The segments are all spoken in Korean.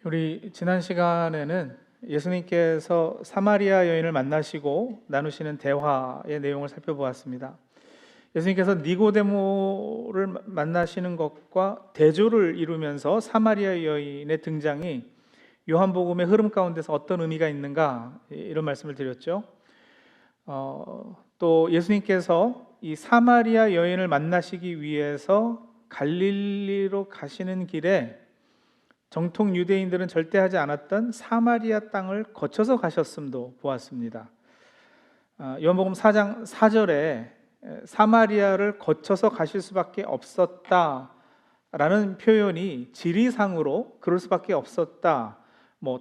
우리 지난 시간에는 예수님께서 사마리아 여인을 만나시고 나누시는 대화의 내용을 살펴보았습니다. 예수님께서 니고데모를 만나시는 것과 대조를 이루면서 사마리아 여인의 등장이 요한복음의 흐름 가운데서 어떤 의미가 있는가, 이런 말씀을 드렸죠. 또 예수님께서 이 사마리아 여인을 만나시기 위해서 갈릴리로 가시는 길에 정통 유대인들은 절대 하지 않았던 사마리아 땅을 거쳐서 가셨음도 보았습니다. 요한복음 4장 4절에 사마리아를 거쳐서 가실 수밖에 없었다라는 표현이 지리상으로 그럴 수밖에 없었다,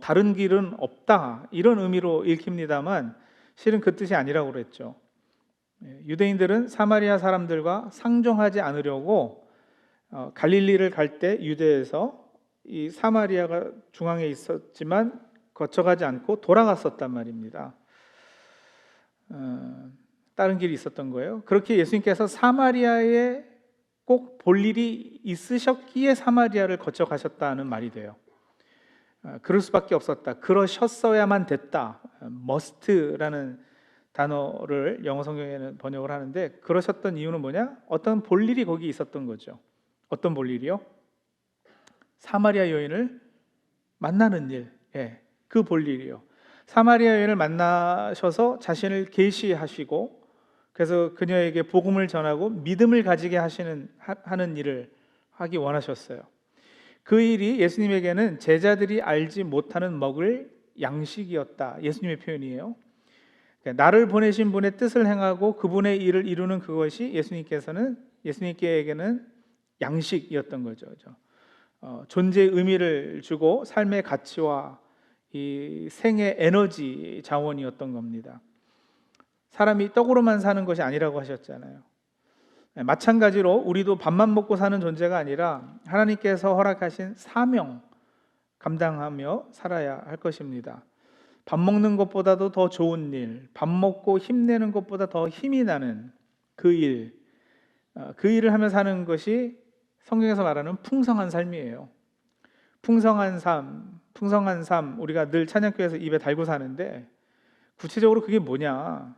다른 길은 없다, 이런 의미로 읽힙니다만 실은 그 뜻이 아니라고 그랬죠. 유대인들은 사마리아 사람들과 상종하지 않으려고 갈릴리를 갈 때 유대에서 이 사마리아가 중앙에 있었지만 거쳐가지 않고 돌아갔었단 말입니다. 다른 길이 있었던 거예요. 그렇게 예수님께서 사마리아에 꼭 볼 일이 있으셨기에 사마리아를 거쳐 가셨다는 말이 돼요. 그럴 수밖에 없었다, 그러셨어야만 됐다, must라는 단어를 영어 성경에는 번역을 하는데, 그러셨던 이유는 뭐냐? 어떤 볼 일이 거기 있었던 거죠. 어떤 볼 일이요? 사마리아 여인을 만나는 일, 그 볼 일이요. 사마리아 여인을 만나셔서 자신을 계시하시고, 그래서 그녀에게 복음을 전하고 믿음을 가지게 하는 일을 하기 원하셨어요. 그 일이 예수님에게는 제자들이 알지 못하는 먹을 양식이었다, 예수님의 표현이에요. 나를 보내신 분의 뜻을 행하고 그분의 일을 이루는 그것이 예수님께에게는 양식이었던 거죠. 존재의 의미를 주고 삶의 가치와 이 생의 에너지 자원이었던 겁니다. 사람이 떡으로만 사는 것이 아니라고 하셨잖아요. 마찬가지로 우리도 밥만 먹고 사는 존재가 아니라 하나님께서 허락하신 사명 감당하며 살아야 할 것입니다. 밥 먹는 것보다도 더 좋은 일, 밥 먹고 힘내는 것보다 더 힘이 나는 그 일을 하며 사는 것이 성경에서 말하는 풍성한 삶이에요. 풍성한 삶, 우리가 늘 찬양교회에서 입에 달고 사는데, 구체적으로 그게 뭐냐?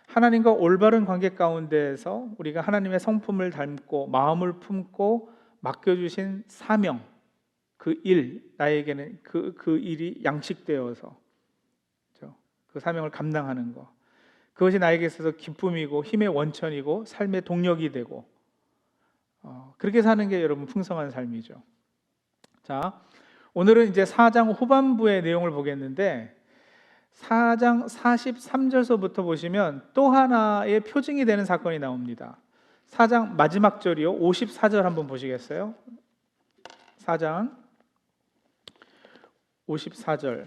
하나님과 올바른 관계 가운데에서 우리가 하나님의 성품을 닮고 마음을 품고 맡겨주신 사명, 그 일, 나에게는 그 일이 양식되어서 그 사명을 감당하는 것, 그것이 나에게 있어서 기쁨이고 힘의 원천이고 삶의 동력이 되고, 그렇게 사는 게 여러분 풍성한 삶이죠. 자, 오늘은 이제 4장 후반부의 내용을 보겠는데, 4장 43절서부터 보시면 또 하나의 표징이 되는 사건이 나옵니다. 4장 마지막 절이요, 54절 한번 보시겠어요? 4장 54절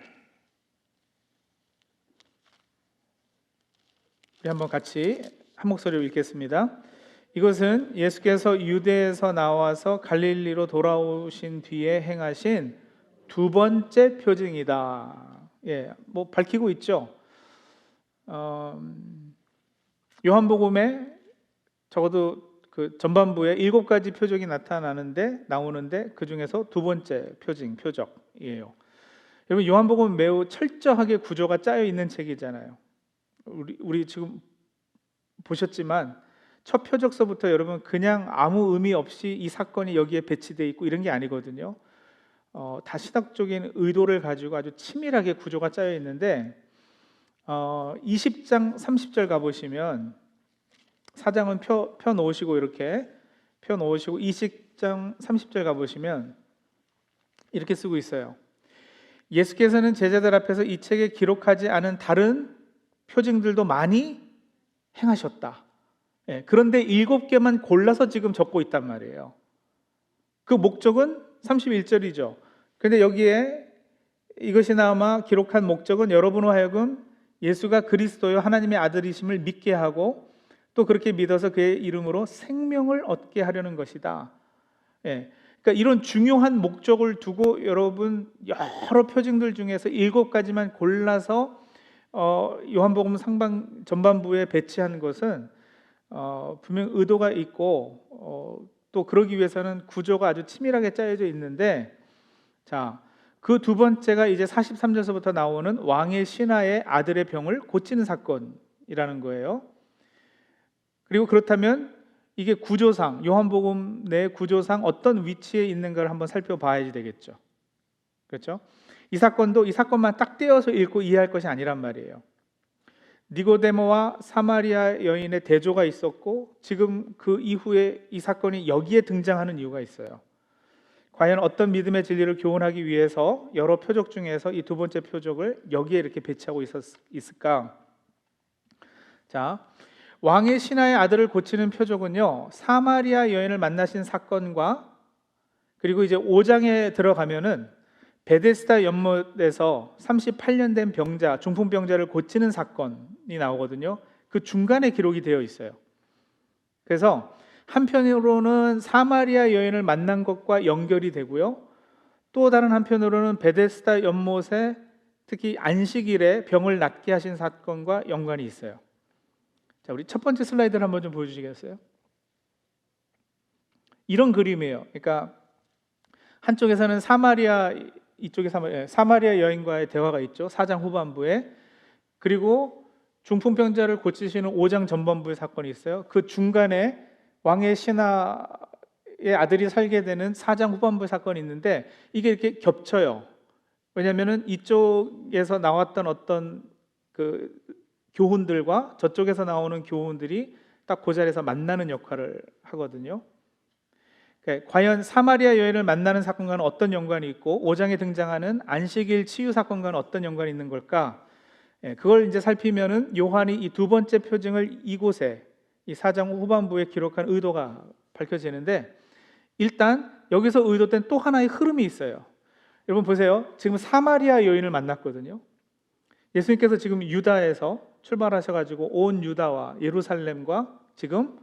우리 한번 같이 한 목소리로 읽겠습니다. 이것은 예수께서 유대에서 나와서 갈릴리로 돌아오신 뒤에 행하신 두 번째 표징이다. 밝히고 있죠. 요한복음에 적어도 그 전반부에 7가지 표적이 나오는데 그 중에서 두 번째 표적이에요. 여러분, 요한복음은 매우 철저하게 구조가 짜여 있는 책이잖아요. 우리 지금 보셨지만 첫 표적서부터 여러분 그냥 아무 의미 없이 이 사건이 여기에 배치되어 있고 이런 게 아니거든요. 다시닥적인 의도를 가지고 아주 치밀하게 구조가 짜여 있는데, 20장 30절 가보시면, 4장은 펴 놓으시고 이렇게 펴 놓으시고 20장 30절 가보시면 이렇게 쓰고 있어요. 예수께서는 제자들 앞에서 이 책에 기록하지 않은 다른 표징들도 많이 행하셨다. 그런데 7개만 골라서 지금 적고 있단 말이에요. 그 목적은 31절이죠. 그런데 여기에 이것이나마 기록한 목적은 여러분으로 하여금 예수가 그리스도요 하나님의 아들이심을 믿게 하고, 또 그렇게 믿어서 그의 이름으로 생명을 얻게 하려는 것이다. 그러니까 이런 중요한 목적을 두고 여러분 여러 표징들 중에서 7가지만 골라서 요한복음 전반부에 배치한 것은 분명 의도가 있고, 또 그러기 위해서는 구조가 아주 치밀하게 짜여져 있는데, 자, 그 두 번째가 이제 43절서부터 나오는 왕의 신하의 아들의 병을 고치는 사건이라는 거예요. 그리고 그렇다면 이게 구조상, 요한복음 내 구조상 어떤 위치에 있는가를 한번 살펴봐야 되겠죠. 그렇죠? 이 사건도 이 사건만 딱 떼어서 읽고 이해할 것이 아니란 말이에요. 니고데모와 사마리아 여인의 대조가 있었고, 지금 그 이후에 이 사건이 여기에 등장하는 이유가 있어요. 과연 어떤 믿음의 진리를 교훈하기 위해서 여러 표적 중에서 이 두 번째 표적을 여기에 이렇게 배치하고 있을까? 자, 왕의 신하의 아들을 고치는 표적은요, 사마리아 여인을 만나신 사건과, 그리고 이제 5장에 들어가면은 베데스다 연못에서 38년 된 병자, 중풍병자를 고치는 사건이 나오거든요. 그 중간에 기록이 되어 있어요. 그래서 한편으로는 사마리아 여인을 만난 것과 연결이 되고요, 또 다른 한편으로는 베데스다 연못에 특히 안식일에 병을 낫게 하신 사건과 연관이 있어요. 자, 우리 첫 번째 슬라이드를 한번 좀 보여주시겠어요? 이런 그림이에요. 그러니까 한쪽에서는 이쪽에 사마리아 여인과의 대화가 있죠. 4장 후반부에. 그리고 중풍병자를 고치시는 5장 전반부의 사건이 있어요. 그 중간에 왕의 신하의 아들이 살게 되는 4장 후반부 사건이 있는데, 이게 이렇게 겹쳐요. 왜냐하면 이쪽에서 나왔던 어떤 그 교훈들과 저쪽에서 나오는 교훈들이 딱 그 자리에서 만나는 역할을 하거든요. 과연 사마리아 여인을 만나는 사건과는 어떤 연관이 있고, 5장에 등장하는 안식일 치유 사건과는 어떤 연관이 있는 걸까? 그걸 이제 살피면은 요한이 이 두 번째 표징을 이곳에, 이 4장 후반부에 기록한 의도가 밝혀지는데, 일단 여기서 의도된 또 하나의 흐름이 있어요. 여러분 보세요. 지금 사마리아 여인을 만났거든요. 예수님께서 지금 유다에서 출발하셔가지고 온 유다와 예루살렘과 지금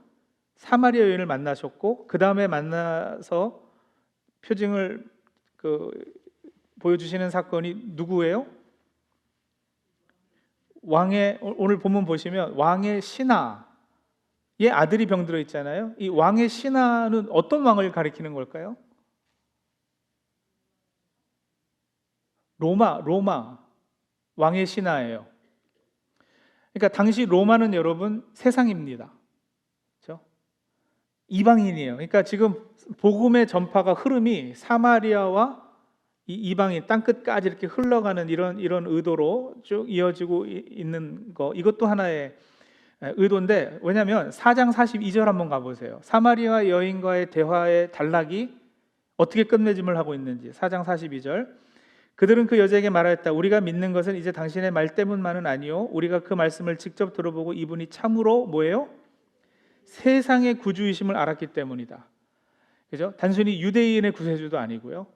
사마리아 여인을 만나셨고, 그 다음에 만나서 표징을 보여주시는 사건이 누구예요? 오늘 본문 보시면 왕의 신하의 아들이 병들어 있잖아요. 이 왕의 신하는 어떤 왕을 가리키는 걸까요? 로마 왕의 신하예요. 그러니까 당시 로마는 여러분 세상입니다. 그렇죠? 이방인이에요. 그러니까 지금 복음의 전파가 흐름이 사마리아와 이 이방인 땅끝까지 이렇게 흘러가는 이런 의도로 쭉 이어지고 있는 거, 이것도 하나의 의도인데, 왜냐하면 4장 42절 한번 가보세요. 사마리아 여인과의 대화의 단락이 어떻게 끝맺음을 하고 있는지. 4장 42절, 그들은 그 여자에게 말하였다. 우리가 믿는 것은 이제 당신의 말 때문만은 아니요, 우리가 그 말씀을 직접 들어보고 이분이 참으로 뭐예요? 세상의 구주이심을 알았기 때문이다. 그죠? 단순히 유대인의 구세주도 아니고요,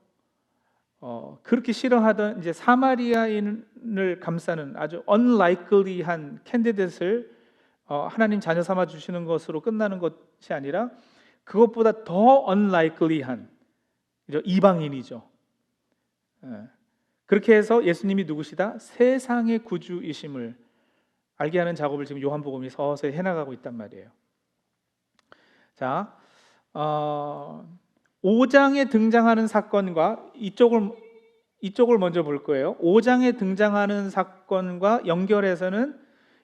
그렇게 싫어하던 이제 사마리아인을 감싸는 아주 unlikely한 캔디데이트를 하나님 자녀 삼아 주시는 것으로 끝나는 것이 아니라, 그것보다 더 unlikely한 이방인이죠. 그렇게 해서 예수님이 누구시다? 세상의 구주이심을 알게 하는 작업을 지금 요한복음이 서서히 해나가고 있단 말이에요. 자, 5장에 등장하는 사건과 이쪽을 먼저 볼 거예요. 5장에 등장하는 사건과 연결해서는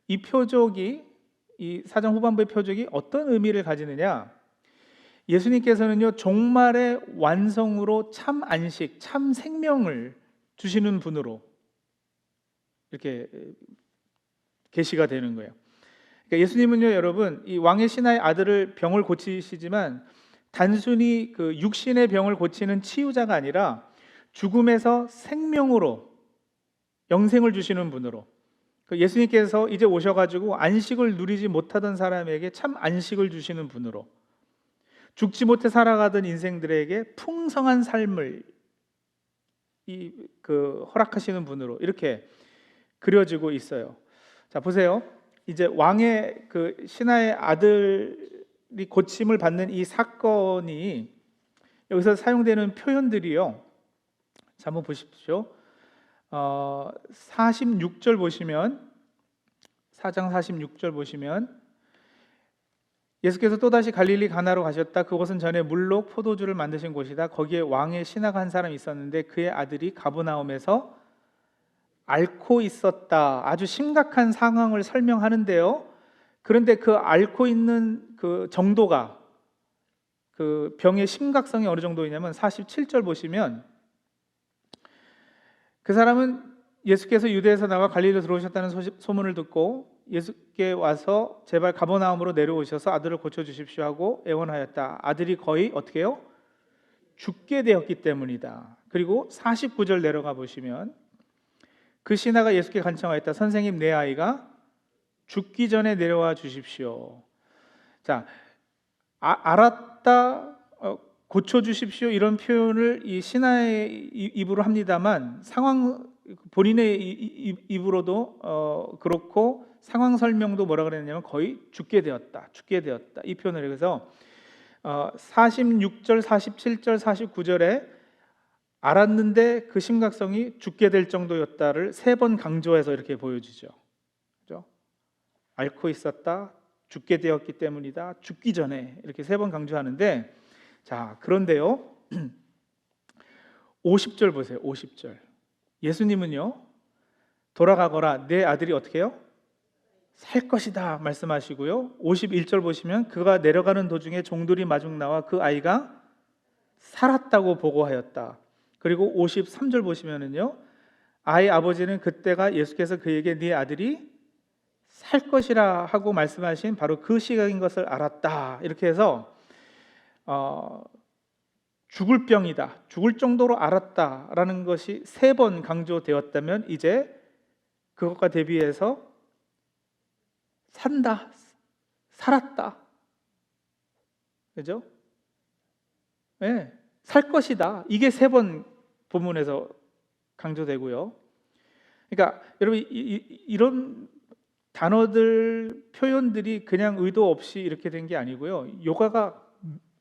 이 표적이, 이 4장 후반부의 표적이 어떤 의미를 가지느냐? 예수님께서는요, 종말의 완성으로 참 안식, 참 생명을 주시는 분으로 이렇게 계시가 되는 거예요. 그러니까 예수님은요, 여러분, 이 왕의 신하의 아들을 병을 고치시지만 단순히 그 육신의 병을 고치는 치유자가 아니라 죽음에서 생명으로 영생을 주시는 분으로, 예수님께서 이제 오셔가지고 안식을 누리지 못하던 사람에게 참 안식을 주시는 분으로, 죽지 못해 살아가던 인생들에게 풍성한 삶을 허락하시는 분으로 이렇게 그려지고 있어요. 자, 보세요. 이제 왕의 그 신하의 아들이 고침을 받는 이 사건이 여기서 사용되는 표현들이요, 자, 한번 보십시오. 46절 보시면, 4장 46절 보시면, 예수께서 또다시 갈릴리 가나로 가셨다. 그곳은 전에 물로 포도주를 만드신 곳이다. 거기에 왕의 신하가 한 사람이 있었는데 그의 아들이 가버나움에서 앓고 있었다. 아주 심각한 상황을 설명하는데요. 그런데 그 앓고 있는 그 정도가, 그 병의 심각성이 어느 정도이냐면 47절 보시면, 그 사람은 예수께서 유대에서 나와 갈릴리로 들어오셨다는 소문을 듣고 예수께 와서 제발 가버나움으로 내려오셔서 아들을 고쳐주십시오 하고 애원하였다. 아들이 거의 어떻게 해요? 죽게 되었기 때문이다. 그리고 49절 내려가 보시면 그 신하가 예수께 간청하였다. 선생님, 내 아이가 죽기 전에 내려와 주십시오. 자, 알았다, 고쳐주십시오, 이런 표현을 이 신하의 입으로 합니다만 본인의 입으로도 그렇고 상황 설명도 뭐라 그랬냐면 거의 죽게 되었다 이 표현을 해서 46절, 47절, 49절에 알았는데 그 심각성이 죽게 될 정도였다를 3번 강조해서 이렇게 보여주죠. 그렇죠? 앓고 있었다, 죽게 되었기 때문이다, 죽기 전에, 이렇게 3번 강조하는데, 자, 그런데요 50절 보세요. 50절 예수님은요, 돌아가거라, 내 아들이 어떻게 해요? 살 것이다 말씀하시고요, 51절 보시면 그가 내려가는 도중에 종들이 마중 나와 그 아이가 살았다고 보고하였다. 그리고 53절 보시면은요, 아이 아버지는 그때가 예수께서 그에게 네 아들이 살 것이라 하고 말씀하신 바로 그 시각인 것을 알았다. 이렇게 해서 죽을 병이다, 죽을 정도로 알았다라는 것이 3번 강조되었다면, 이제 그것과 대비해서 산다, 살았다, 그죠? 네, 살 것이다, 이게 3번 본문에서 강조되고요. 그러니까 여러분, 이런 단어들, 표현들이 그냥 의도 없이 이렇게 된 게 아니고요.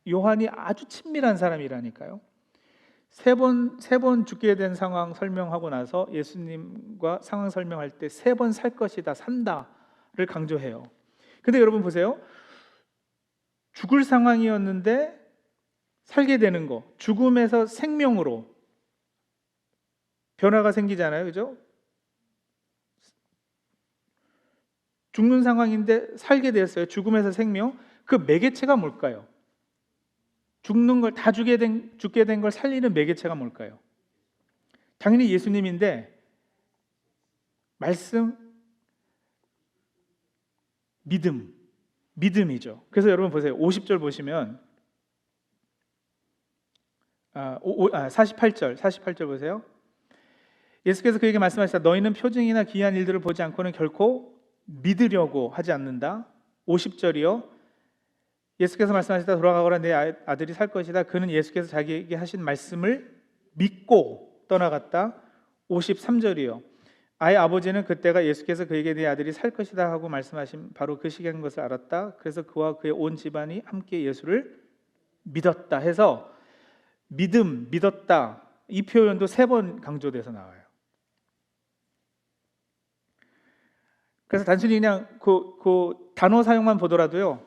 요한이 아주 친밀한 사람이라니까요. 세 번 죽게 된 상황 설명하고 나서 예수님과 상황 설명할 때 3번 살 것이다, 산다를 강조해요. 근데 여러분 보세요. 죽을 상황이었는데 살게 되는 거, 죽음에서 생명으로 변화가 생기잖아요. 그죠? 죽는 상황인데 살게 되었어요. 죽음에서 생명. 그 매개체가 뭘까요? 죽는 걸 다 죽게 된 걸 살리는 매개체가 뭘까요? 당연히 예수님인데, 말씀, 믿음이죠. 그래서 여러분 보세요. 50절 보시면 48절 보세요. 예수께서 그에게 말씀하시다. 너희는 표징이나 기이한 일들을 보지 않고는 결코 믿으려고 하지 않는다. 50절이요. 예수께서 말씀하시다. 돌아가거라, 내 아들이 살 것이다. 그는 예수께서 자기에게 하신 말씀을 믿고 떠나갔다. 53절이요. 아이 아버지는 그때가 예수께서 그에게 내 아들이 살 것이다 하고 말씀하신 바로 그 시기인 것을 알았다. 그래서 그와 그의 온 집안이 함께 예수를 믿었다 해서 믿었다, 이 표현도 3번 강조돼서 나와요. 그래서 단순히 그냥 그 단어 사용만 보더라도요,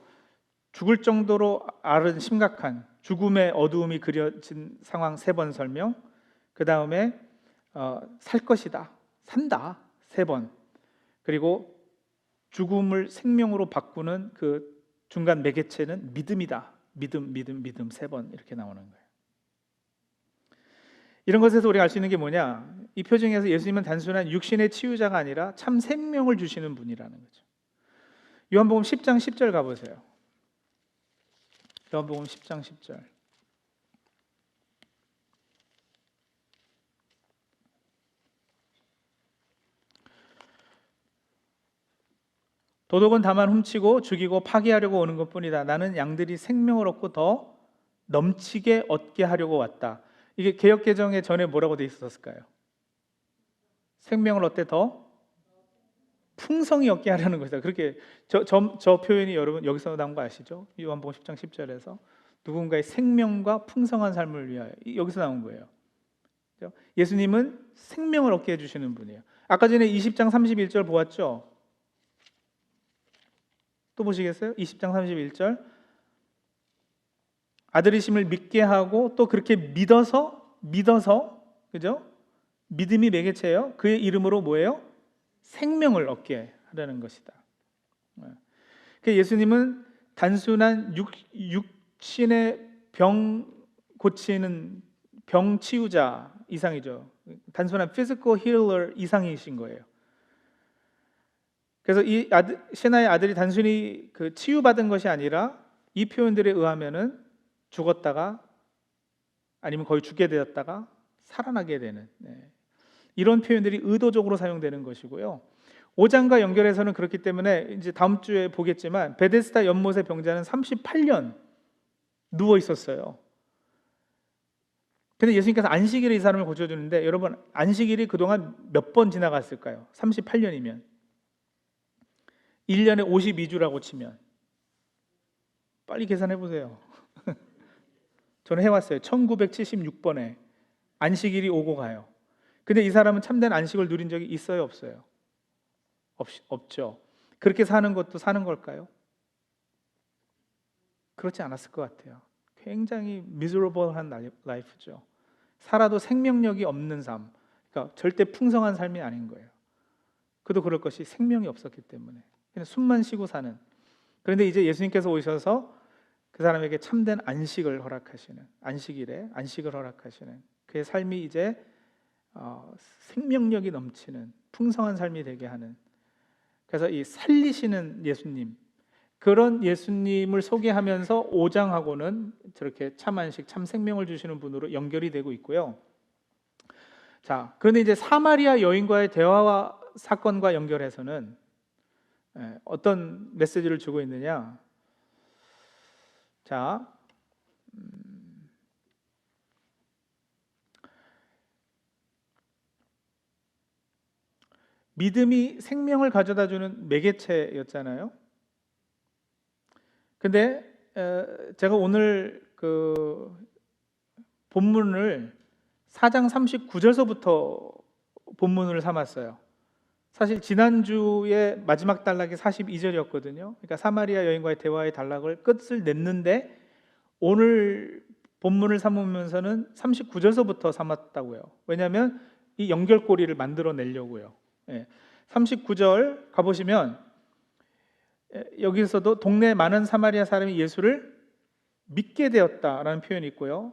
죽을 정도로 앓은 심각한 죽음의 어두움이 그려진 상황 3번 설명, 그 다음에 살 것이다, 산다 3번, 그리고 죽음을 생명으로 바꾸는 그 중간 매개체는 믿음이다, 믿음 3번 이렇게 나오는 거예요. 이런 것에서 우리가 알 수 있는 게 뭐냐, 이 표징에서 예수님은 단순한 육신의 치유자가 아니라 참 생명을 주시는 분이라는 거죠. 요한복음 10장 10절 가보세요. 요한복음 10장 10절. 도둑은 다만 훔치고 죽이고 파괴하려고 오는 것뿐이다. 나는 양들이 생명을 얻고 더 넘치게 얻게 하려고 왔다. 이게 개역개정에 전에 뭐라고 돼 있었을까요? 생명을 얻되 더 풍성히 얻게 하려는 것이다. 그렇게 저 표현이 여러분 여기서 나온 거 아시죠? 요한복음 10장 10절에서 누군가의 생명과 풍성한 삶을 위하여, 여기서 나온 거예요. 예수님은 생명을 얻게 해주시는 분이에요. 아까 전에 20장 31절 보았죠? 또 보시겠어요? 20장 31절. 아들이심을 믿게 하고 또 그렇게 믿어서 그죠? 믿음이 매개체예요. 그의 이름으로 뭐예요? 생명을 얻게 하려는 것이다. 예수님은 단순한 육신의 병 고치는 병 치유자 이상이죠. 단순한 physical healer 이상이신 거예요. 그래서 이 신하의 아들이 단순히 그 치유받은 것이 아니라 이 표현들에 의하면은 죽었다가 아니면 거의 죽게 되었다가 살아나게 되는 이런 표현들이 의도적으로 사용되는 것이고요. 5장과 연결해서는 그렇기 때문에 이제 다음 주에 보겠지만 베데스다 연못의 병자는 38년 누워 있었어요. 근데 예수님께서 안식일에 이 사람을 고쳐주는데 여러분 안식일이 그동안 몇 번 지나갔을까요? 38년이면 1년에 52주라고 치면 빨리 계산해 보세요. 저는 해왔어요. 1976번에 안식일이 오고 가요. 근데 이 사람은 참된 안식을 누린 적이 있어요? 없어요? 없죠. 그렇게 사는 것도 사는 걸까요? 그렇지 않았을 것 같아요. 굉장히 miserable한 라이프죠. 살아도 생명력이 없는 삶, 그러니까 절대 풍성한 삶이 아닌 거예요. 그도 그럴 것이 생명이 없었기 때문에 그냥 숨만 쉬고 사는. 그런데 이제 예수님께서 오셔서 그 사람에게 참된 안식을 허락하시는, 안식일에 안식을 허락하시는 그의 삶이 이제 생명력이 넘치는 풍성한 삶이 되게 하는. 그래서 이 살리시는 예수님, 그런 예수님을 소개하면서 5장하고는 저렇게 참 안식, 참 생명을 주시는 분으로 연결이 되고 있고요. 자, 그런데 이제 사마리아 여인과의 대화와 사건과 연결해서는 어떤 메시지를 주고 있느냐? 자, 믿음이 생명을 가져다주는 매개체였잖아요. 근데 제가 오늘 그 본문을 4장 39절서부터 본문을 삼았어요. 사실 지난주에 마지막 단락이 42절이었거든요. 그러니까 사마리아 여인과의 대화의 단락을 끝을 냈는데 오늘 본문을 삼으면서는 39절서부터 삼았다고요. 왜냐하면 이 연결고리를 만들어 내려고요. 39절 가보시면 여기서도 동네 많은 사마리아 사람이 예수를 믿게 되었다라는 표현이 있고요.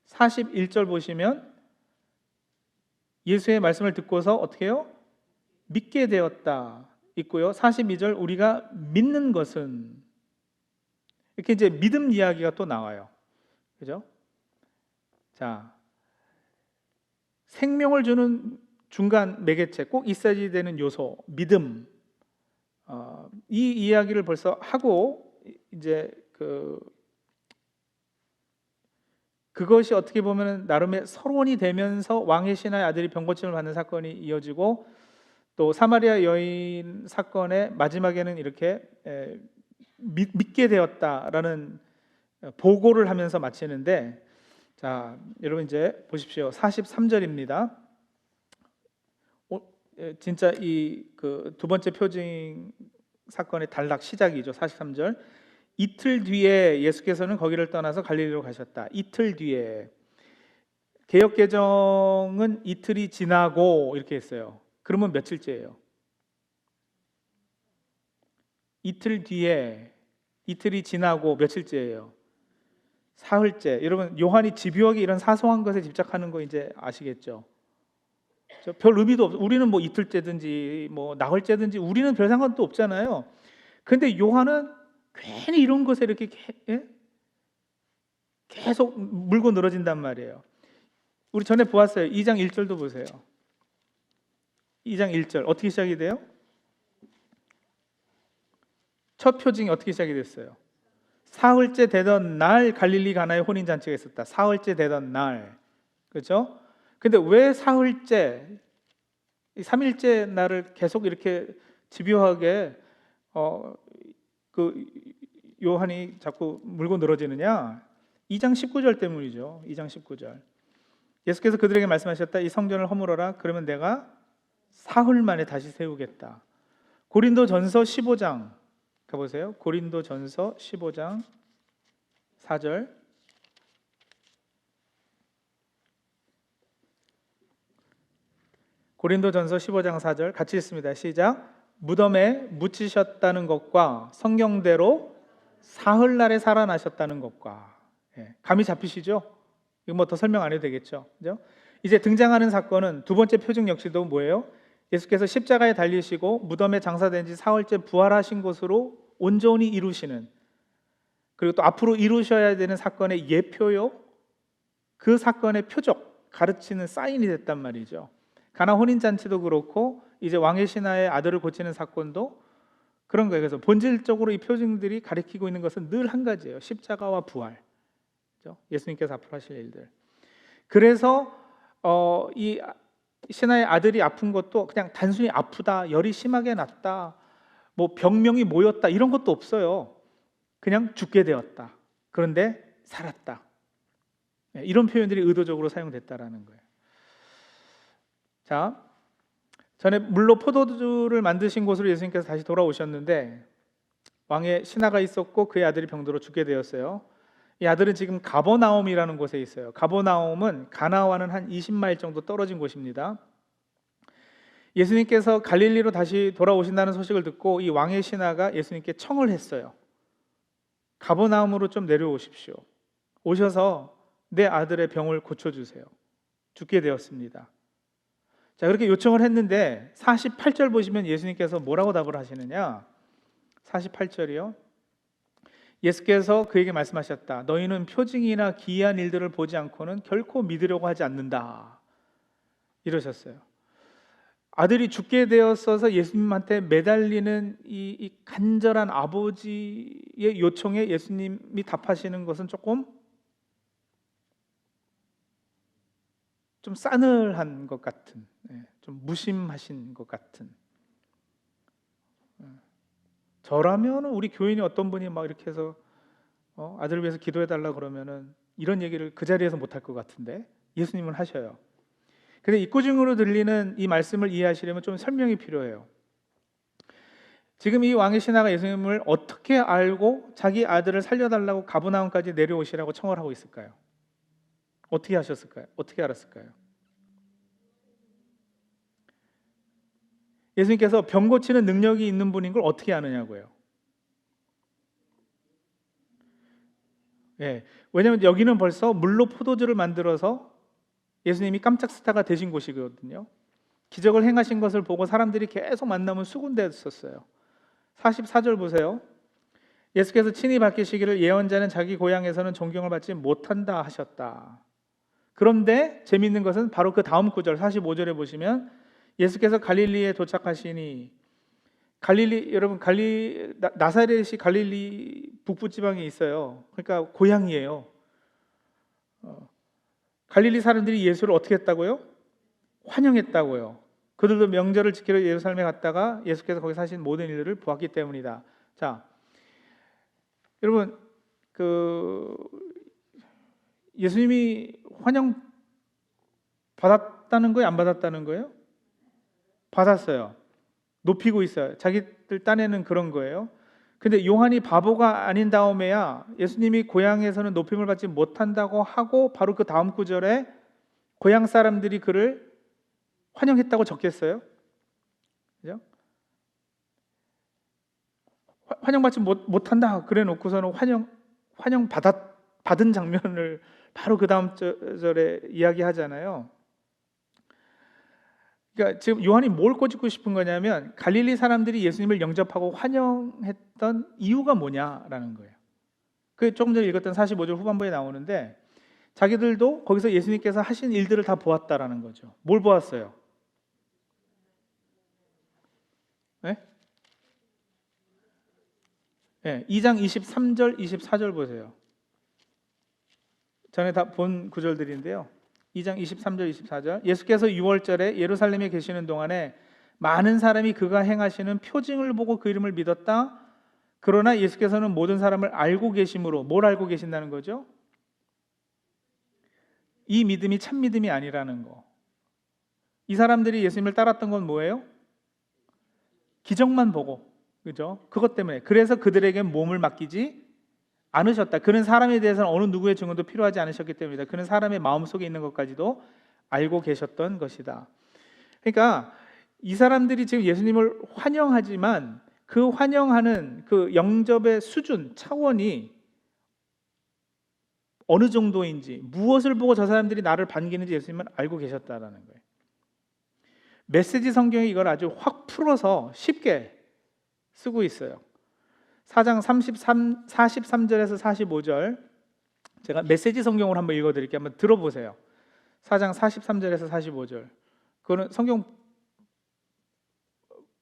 41절 보시면 예수의 말씀을 듣고서 어떻게 해요? 믿게 되었다 있고요. 42절 우리가 믿는 것은, 이렇게 이제 믿음 이야기가 또 나와요. 그죠? 자, 생명을 주는 중간 매개체, 꼭 있어야 되는 요소, 믿음. 이 이야기를 벌써 하고 이제 그것이 어떻게 보면 나름의 서론이 되면서 왕의 신하의 아들이 병고침을 받는 사건이 이어지고 또 사마리아 여인 사건의 마지막에는 이렇게 믿게 되었다라는 보고를 하면서 마치는데, 자, 여러분 이제 보십시오. 43절입니다. 진짜 이 그 두 번째 표징 사건의 단락 시작이죠. 43절. 이틀 뒤에 예수께서는 거기를 떠나서 갈릴리로 가셨다. 이틀 뒤에. 개역 개정은 이틀이 지나고 이렇게 했어요. 그러면 며칠째예요? 이틀 뒤에, 이틀이 지나고 며칠째예요? 사흘째. 여러분 요한이 집요하게 이런 사소한 것에 집착하는 거 이제 아시겠죠? 별 의미도 없어. 우리는 뭐 이틀째든지 뭐 나흘째든지 우리는 별 상관도 없잖아요. 근데 요한은 괜히 이런 것에 이렇게 계속 물고 늘어진단 말이에요. 우리 전에 보았어요. 2장 1절도 보세요. 2장 1절 어떻게 시작이 돼요? 첫 표징이 어떻게 시작이 됐어요? 사흘째 되던 날 갈릴리 가나에 혼인잔치가 있었다. 사흘째 되던 날. 그렇죠? 근데 왜 사흘째, 3일째 날을 계속 이렇게 집요하게 그 요한이 자꾸 물고 늘어지느냐? 2장 19절 때문이죠. 2장 19절. 예수께서 그들에게 말씀하셨다. 이 성전을 허물어라. 그러면 내가 사흘 만에 다시 세우겠다. 고린도전서 15장 가보세요. 고린도전서 15장 4절. 고린도전서 15장 4절 같이 읽습니다. 시작. 무덤에 묻히셨다는 것과 성경대로 사흘날에 살아나셨다는 것과. 감이 잡히시죠? 이거 뭐 더 설명 안 해도 되겠죠? 그죠? 이제 등장하는 사건은 두 번째 표징 역시도 뭐예요? 예수께서 십자가에 달리시고 무덤에 장사된 지 사흘째 부활하신 것으로 온전히 이루시는, 그리고 또 앞으로 이루셔야 되는 사건의 예표요, 그 사건의 표적, 가르치는 사인이 됐단 말이죠. 가나 혼인잔치도 그렇고 이제 왕의 신하의 아들을 고치는 사건도 그런 거예요. 그래서 본질적으로 이 표징들이 가리키고 있는 것은 늘 한 가지예요. 십자가와 부활. 그렇죠? 예수님께서 앞으로 하실 일들. 그래서 이 신하의 아들이 아픈 것도 그냥 단순히 아프다, 열이 심하게 났다, 뭐 병명이 모였다 이런 것도 없어요. 그냥 죽게 되었다. 그런데 살았다. 이런 표현들이 의도적으로 사용됐다라는 거예요. 자, 전에 물로 포도주를 만드신 곳으로 예수님께서 다시 돌아오셨는데 왕의 신하가 있었고 그의 아들이 병들어 죽게 되었어요. 이 아들은 지금 가버나움이라는 곳에 있어요. 가버나움은 가나와는 한 20마일 정도 떨어진 곳입니다. 예수님께서 갈릴리로 다시 돌아오신다는 소식을 듣고 이 왕의 신하가 예수님께 청을 했어요. 가버나움으로 좀 내려오십시오. 오셔서 내 아들의 병을 고쳐주세요. 죽게 되었습니다. 자, 그렇게 요청을 했는데 48절 보시면 예수님께서 뭐라고 답을 하시느냐? 48절이요. 예수께서 그에게 말씀하셨다. 너희는 표징이나 기이한 일들을 보지 않고는 결코 믿으려고 하지 않는다. 이러셨어요. 아들이 죽게 되었어서 예수님한테 매달리는 이 간절한 아버지의 요청에 예수님이 답하시는 것은 조금 좀 싸늘한 것 같은, 좀 무심하신 것 같은. 저라면 우리 교인이 어떤 분이 막 이렇게 해서 아들을 위해서 기도해달라 그러면은 이런 얘기를 그 자리에서 못할 것 같은데 예수님은 하셔요. 근데 입구중으로 들리는 이 말씀을 이해하시려면 좀 설명이 필요해요. 지금 이 왕의 신하가 예수님을 어떻게 알고 자기 아들을 살려달라고 가버나움까지 내려오시라고 청을 하고 있을까요? 어떻게 하셨을까요? 어떻게 알았을까요? 예수님께서 병 고치는 능력이 있는 분인 걸 어떻게 아느냐고요? 왜냐하면 여기는 벌써 물로 포도주를 만들어서 예수님이 깜짝 스타가 되신 곳이거든요. 기적을 행하신 것을 보고 사람들이 계속 만나면 수군대었었어요. 44절 보세요. 예수께서 친히 밝히시기를 예언자는 자기 고향에서는 존경을 받지 못한다 하셨다. 그런데 재미있는 것은 바로 그 다음 구절 45절에 보시면 예수께서 갈릴리에 도착하시니, 갈릴리, 여러분 나사렛이 갈릴리 북부 지방에 있어요. 그러니까 고향이에요. 갈릴리 사람들이 예수를 어떻게 했다고요? 환영했다고요. 그들도 명절을 지키러 예루살렘에 갔다가 예수께서 거기서 하신 모든 일들을 보았기 때문이다. 자, 여러분 예수님이 환영 받았다는 거예요? 안 받았다는 거예요? 받았어요. 높이고 있어요. 자기들 딴에는 그런 거예요. 근데 요한이 바보가 아닌 다음에야 예수님이 고향에서는 높임을 받지 못한다고 하고 바로 그 다음 구절에 고향 사람들이 그를 환영했다고 적겠어요? 그죠? 환영받지 못한다 그래 놓고서는 받은 장면을 바로 그 다음 절에 이야기하잖아요. 그러니까 지금 요한이 뭘 꼬집고 싶은 거냐면 갈릴리 사람들이 예수님을 영접하고 환영했던 이유가 뭐냐라는 거예요. 그 조금 전에 읽었던 45절 후반부에 나오는데 자기들도 거기서 예수님께서 하신 일들을 다 보았다라는 거죠. 뭘 보았어요? 네? 2장 23절, 24절 보세요. 전에 다 본 구절들인데요. 2장 23절, 24절. 예수께서 6월절에 예루살렘에 계시는 동안에 많은 사람이 그가 행하시는 표징을 보고 그 이름을 믿었다. 그러나 예수께서는 모든 사람을 알고 계심으로, 뭘 알고 계신다는 거죠? 이 믿음이 참 믿음이 아니라는 거. 이 사람들이 예수님을 따랐던 건 뭐예요? 기적만 보고, 그죠? 그것 때문에. 그래서 그들에게 몸을 맡기지 않으셨다. 그는 사람에 대해서는 어느 누구의 증언도 필요하지 않으셨기 때문이다. 그는 사람의 마음속에 있는 것까지도 알고 계셨던 것이다. 그러니까 이 사람들이 지금 예수님을 환영하지만 그 환영하는 그 영접의 수준, 차원이 어느 정도인지, 무엇을 보고 저 사람들이 나를 반기는지 예수님은 알고 계셨다라는 거예요. 메시지 성경이 이걸 아주 확 풀어서 쉽게 쓰고 있어요. 4장 43절에서 45절, 제가 메시지 성경으로 한번 읽어드릴게요. 한번 들어보세요. 4장 43절에서 45절. 그거는 성경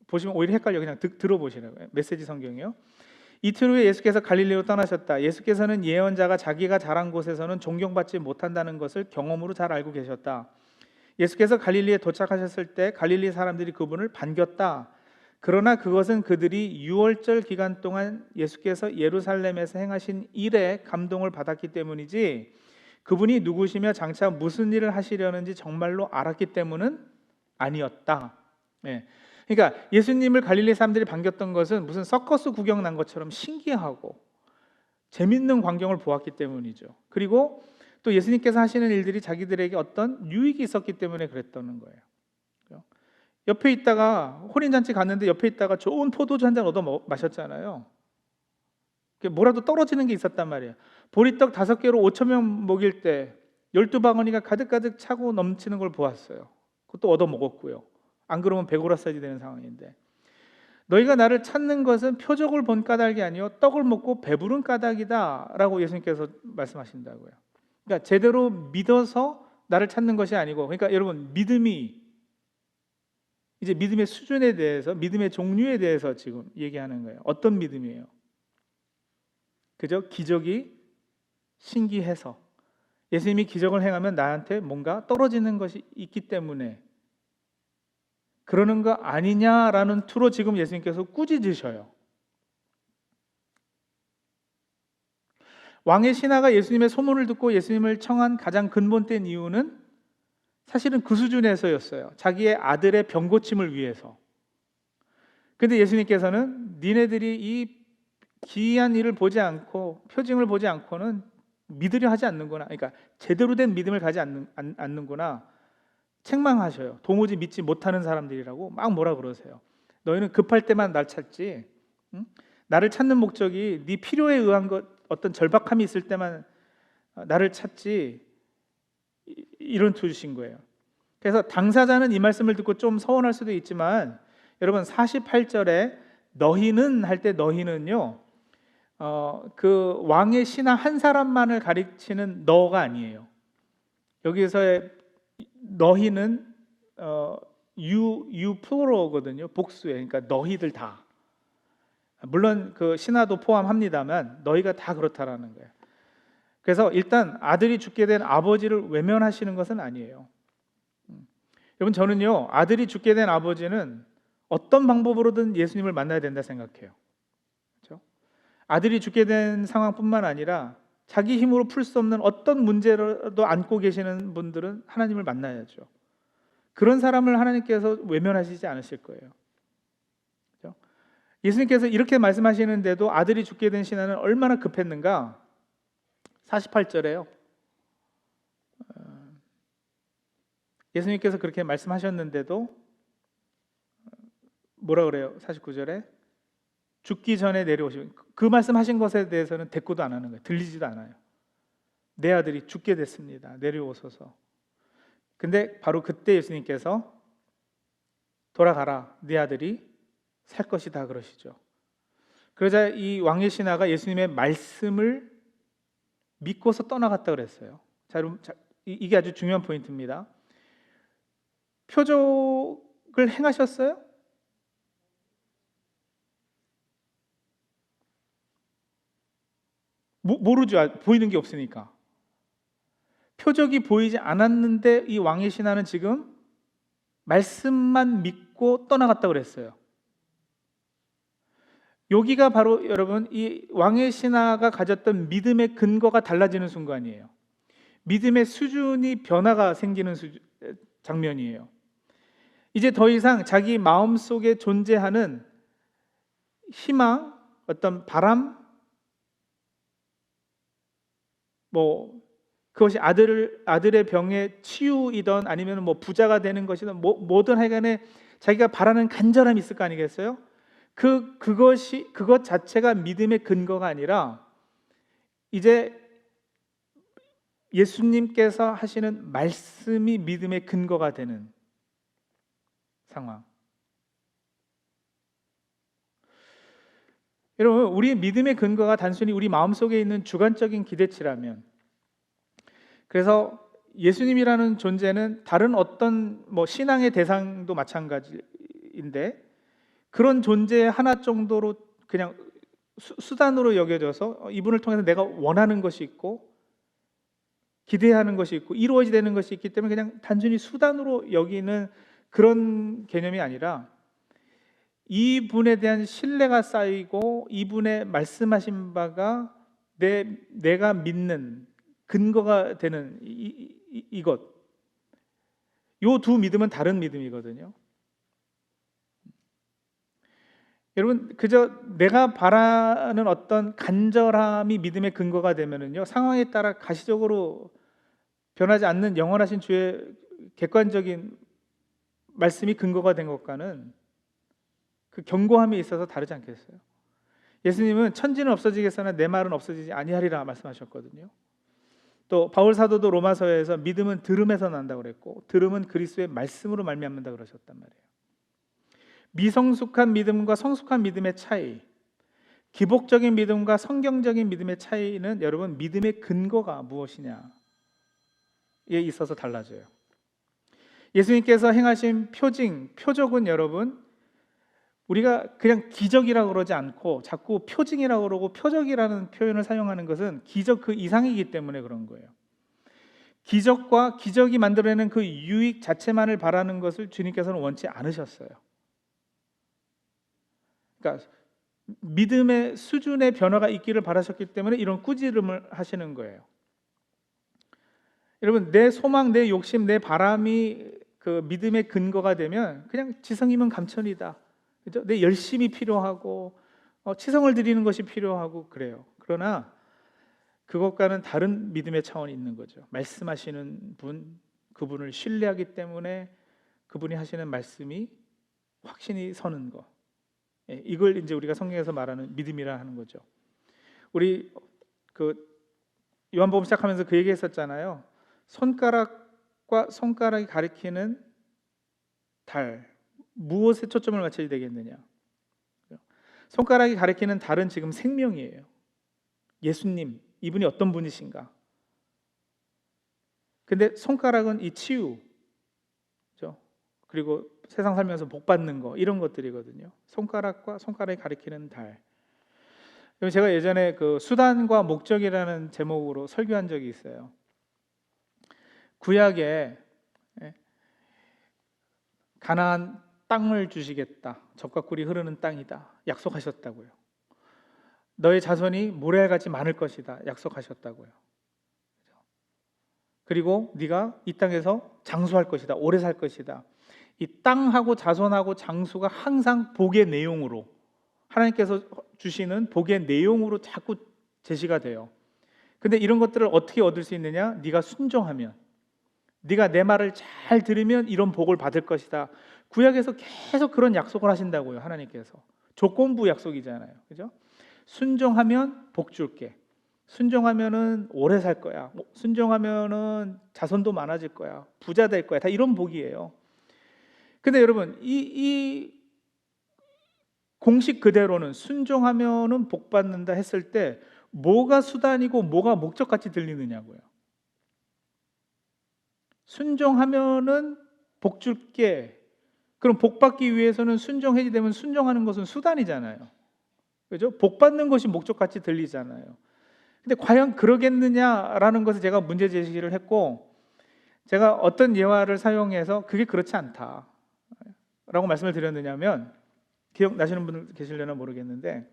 보시면 오히려 헷갈려. 그냥 들어보시라고요. 메시지 성경이요. 이틀 후에 예수께서 갈릴리로 떠나셨다. 예수께서는 예언자가 자기가 자란 곳에서는 존경받지 못한다는 것을 경험으로 잘 알고 계셨다. 예수께서 갈릴리에 도착하셨을 때 갈릴리 사람들이 그분을 반겼다. 그러나 그것은 그들이 유월절 기간 동안 예수께서 예루살렘에서 행하신 일에 감동을 받았기 때문이지, 그분이 누구시며 장차 무슨 일을 하시려는지 정말로 알았기 때문은 아니었다. 네. 그러니까 예수님을 갈릴리 사람들이 반겼던 것은 무슨 서커스 구경 난 것처럼 신기하고 재밌는 광경을 보았기 때문이죠. 그리고 또 예수님께서 하시는 일들이 자기들에게 어떤 유익이 있었기 때문에 그랬다는 거예요. 옆에 있다가 혼인잔치 갔는데 옆에 있다가 좋은 포도주 한 잔 얻어 마셨잖아요. 뭐라도 떨어지는 게 있었단 말이에요. 보리떡 5개로 5,000명 먹일 때 12바구니가 가득가득 차고 넘치는 걸 보았어요. 그것도 얻어 먹었고요. 안 그러면 배고랐어야 되는 상황인데, 너희가 나를 찾는 것은 표적을 본 까닭이 아니요 떡을 먹고 배부른 까닭이다 라고 예수님께서 말씀하신다고요. 그러니까 제대로 믿어서 나를 찾는 것이 아니고, 그러니까 여러분, 믿음이 이제 믿음의 수준에 대해서, 믿음의 종류에 대해서 지금 얘기하는 거예요. 어떤 믿음이에요? 그저 기적이 신기해서, 예수님이 기적을 행하면 나한테 뭔가 떨어지는 것이 있기 때문에 그러는 거 아니냐라는 투로 지금 예수님께서 꾸짖으셔요. 왕의 신하가 예수님의 소문을 듣고 예수님을 청한 가장 근본된 이유는 사실은 그 수준에서였어요. 자기의 아들의 병 고침을 위해서. 근데 예수님께서는 니네들이 이 기이한 일을 보지 않고 표징을 보지 않고는 믿으려 하지 않는구나, 그러니까 제대로 된 믿음을 가지 않는구나 책망하셔요. 도무지 믿지 못하는 사람들이라고 막 뭐라 그러세요. 너희는 급할 때만 날 찾지, 응? 나를 찾는 목적이 네 필요에 의한 것, 어떤 절박함이 있을 때만 나를 찾지, 이런 투신 거예요. 그래서 당사자는 이 말씀을 듣고 좀 서운할 수도 있지만, 여러분 48절에 너희는 할 때 너희는요, 그 왕의 신하 한 사람만을 가리키는 너가 아니에요. 여기서의 너희는 you plural거든요. 복수예요. 그러니까 너희들 다. 물론 그 신하도 포함합니다만 너희가 다 그렇다라는 거예요. 그래서 일단 아들이 죽게 된 아버지를 외면하시는 것은 아니에요. 여러분, 저는요, 아들이 죽게 된 아버지는 어떤 방법으로든 예수님을 만나야 된다 생각해요. 그렇죠? 아들이 죽게 된 상황뿐만 아니라 자기 힘으로 풀 수 없는 어떤 문제라도 안고 계시는 분들은 하나님을 만나야죠. 그런 사람을 하나님께서 외면하시지 않으실 거예요. 그렇죠? 예수님께서 이렇게 말씀하시는데도 아들이 죽게 된 신하는 얼마나 급했는가? 48절에요. 예수님께서 그렇게 말씀하셨는데도 뭐라 그래요? 49절에 죽기 전에 내려오시면, 그 말씀하신 것에 대해서는 대꾸도 안 하는 거예요. 들리지도 않아요. 내 아들이 죽게 됐습니다. 내려오소서. 근데 바로 그때 예수님께서 돌아가라, 네 아들이 살 것이다 그러시죠. 그러자 이 왕의 신하가 예수님의 말씀을 믿고서 떠나갔다 그랬어요. 자, 여러분, 이게 아주 중요한 포인트입니다. 표적을 행하셨어요? 모르죠. 보이는 게 없으니까. 표적이 보이지 않았는데 이 왕의 신하는 지금 말씀만 믿고 떠나갔다 그랬어요. 여기가 바로 여러분, 이 왕의 신하가 가졌던 믿음의 근거가 달라지는 순간이에요. 믿음의 수준이 변화가 생기는 장면이에요. 이제 더 이상 자기 마음속에 존재하는 희망, 어떤 바람, 그것이 아들의 병의 치유이든 아니면 부자가 되는 것이든 뭐든 하여간에 자기가 바라는 간절함이 있을 거 아니겠어요? 그것 자체가 믿음의 근거가 아니라 이제 예수님께서 하시는 말씀이 믿음의 근거가 되는 상황. 여러분, 우리의 믿음의 근거가 단순히 우리 마음속에 있는 주관적인 기대치라면, 그래서 예수님이라는 존재는 다른 어떤 신앙의 대상도 마찬가지인데 그런 존재 하나 정도로 그냥 수단으로 여겨져서 이분을 통해서 내가 원하는 것이 있고 기대하는 것이 있고 이루어지는 것이 있기 때문에 그냥 단순히 수단으로 여기는 그런 개념이 아니라 이분에 대한 신뢰가 쌓이고 이분의 말씀하신 바가 내가 믿는 근거가 되는 이것, 요 두 믿음은 다른 믿음이거든요. 여러분, 그저 내가 바라는 어떤 간절함이 믿음의 근거가 되면은요, 상황에 따라 가시적으로 변하지 않는 영원하신 주의 객관적인 말씀이 근거가 된 것과는 그 견고함에 있어서 다르지 않겠어요? 예수님은 천지는 없어지겠으나 내 말은 없어지지 아니하리라 말씀하셨거든요. 또 바울 사도도 로마서에서 믿음은 들음에서 난다고 그랬고 들음은 그리스도의 말씀으로 말미암는다 그러셨단 말이에요. 미성숙한 믿음과 성숙한 믿음의 차이, 기복적인 믿음과 성경적인 믿음의 차이는 여러분 믿음의 근거가 무엇이냐에 있어서 달라져요. 예수님께서 행하신 표적은 여러분 우리가 그냥 기적이라고 그러지 않고 자꾸 표징이라고 그러고 표적이라는 표현을 사용하는 것은 기적 그 이상이기 때문에 그런 거예요. 기적과 기적이 만들어내는 그 유익 자체만을 바라는 것을 주님께서는 원치 않으셨어요. 그러니까 믿음의 수준의 변화가 있기를 바라셨기 때문에 이런 꾸지름을 하시는 거예요. 여러분, 내 소망, 내 욕심, 내 바람이 그 믿음의 근거가 되면 그냥 지성이면 감천이다. 그죠? 내 열심이 필요하고 치성을 드리는 것이 필요하고 그래요. 그러나 그것과는 다른 믿음의 차원이 있는 거죠. 말씀하시는 분, 그분을 신뢰하기 때문에 그분이 하시는 말씀이 확신이 서는 것. 이걸 이제 우리가 성경에서 말하는 믿음이라 하는 거죠. 우리 그 요한복음 시작하면서 그 얘기했었잖아요. 손가락과 손가락이 가리키는 달, 무엇에 초점을 맞춰야 되겠느냐? 손가락이 가리키는 달은 지금 생명이에요. 예수님, 이분이 어떤 분이신가? 근데 손가락은 이 치유, 그렇죠? 그리고 세상 살면서 복 받는 거 이런 것들이거든요. 손가락과 손가락이 가리키는 달. 제가 예전에 그 수단과 목적이라는 제목으로 설교한 적이 있어요. 구약에 가나안 땅을 주시겠다. 젖과 꿀이 흐르는 땅이다. 약속하셨다고요. 너의 자손이 모래알같이 많을 것이다. 약속하셨다고요. 그리고 네가 이 땅에서 장수할 것이다. 오래 살 것이다. 이 땅하고 자손하고 장수가 항상 복의 내용으로 하나님께서 주시는 복의 내용으로 자꾸 제시가 돼요. 근데 이런 것들을 어떻게 얻을 수 있느냐? 네가 순종하면, 네가 내 말을 잘 들으면 이런 복을 받을 것이다. 구약에서 계속 그런 약속을 하신다고요. 하나님께서 조건부 약속이잖아요. 그죠? 순종하면 복 줄게. 순종하면은 오래 살 거야. 순종하면은 자손도 많아질 거야. 부자 될 거야. 다 이런 복이에요. 근데 여러분, 이 공식 그대로는 순종하면은 복 받는다 했을 때 뭐가 수단이고 뭐가 목적같이 들리느냐고요. 순종하면은 복 줄게. 그럼 복 받기 위해서는 순종해야 되면 순종하는 것은 수단이잖아요. 그죠? 복 받는 것이 목적같이 들리잖아요. 근데 과연 그러겠느냐라는 것을 제가 문제 제시를 했고, 제가 어떤 예화를 사용해서 그게 그렇지 않다 라고 말씀을 드렸느냐면, 기억나시는 분 계시려나 모르겠는데,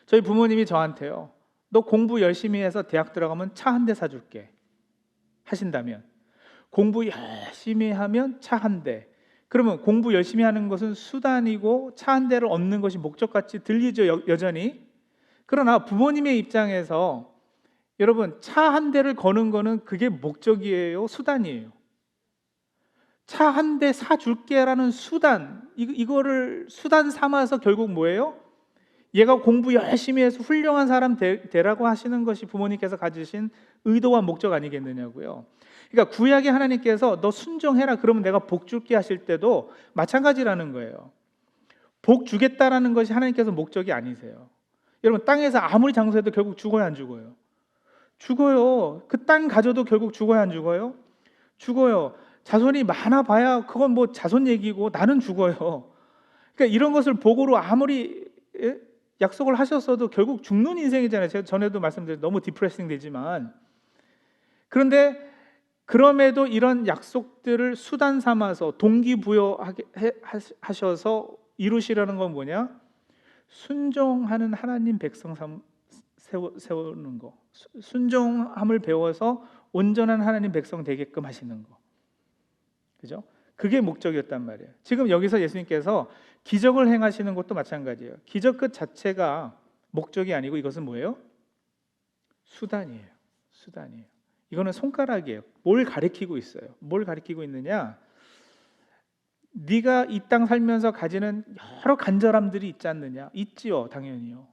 저희 부모님이 저한테요, 너 공부 열심히 해서 대학 들어가면 차 한 대 사줄게 하신다면, 공부 열심히 하면 차 한 대, 그러면 공부 열심히 하는 것은 수단이고 차 한 대를 얻는 것이 목적같이 들리죠, 여전히. 그러나 부모님의 입장에서 여러분, 차 한 대를 거는 거는 그게 목적이에요, 수단이에요? 차 한 대 사줄게라는 수단, 이거를 수단 삼아서 결국 뭐예요? 얘가 공부 열심히 해서 훌륭한 사람 되라고 하시는 것이 부모님께서 가지신 의도와 목적 아니겠느냐고요. 그러니까 구약의 하나님께서 너 순종해라 그러면 내가 복 줄게 하실 때도 마찬가지라는 거예요. 복 주겠다라는 것이 하나님께서 목적이 아니세요. 여러분, 땅에서 아무리 장수해도 결국 죽어요, 안 죽어요? 죽어요. 그 땅 가져도 결국 죽어요, 안 죽어요? 죽어요. 자손이 많아 봐야 그건 뭐 자손 얘기고 나는 죽어요. 그러니까 이런 것을 복으로 아무리 약속을 하셨어도 결국 죽는 인생이잖아요. 제가 전에도 말씀드렸 너무 디프레싱 되지만, 그런데 그럼에도 이런 약속들을 수단 삼아서 동기부여하셔서 이루시려는 건 뭐냐? 순종하는 하나님 백성 세우는 거, 순종함을 배워서 온전한 하나님 백성 되게끔 하시는 거, 그죠? 그게 목적이었단 말이에요. 지금 여기서 예수님께서 기적을 행하시는 것도 마찬가지예요. 기적 그 자체가 목적이 아니고 이것은 뭐예요? 수단이에요. 수단이에요. 이거는 손가락이에요. 뭘 가리키고 있어요? 뭘 가리키고 있느냐? 네가 이 땅 살면서 가지는 여러 간절함들이 있지 않느냐? 있지요, 당연히요.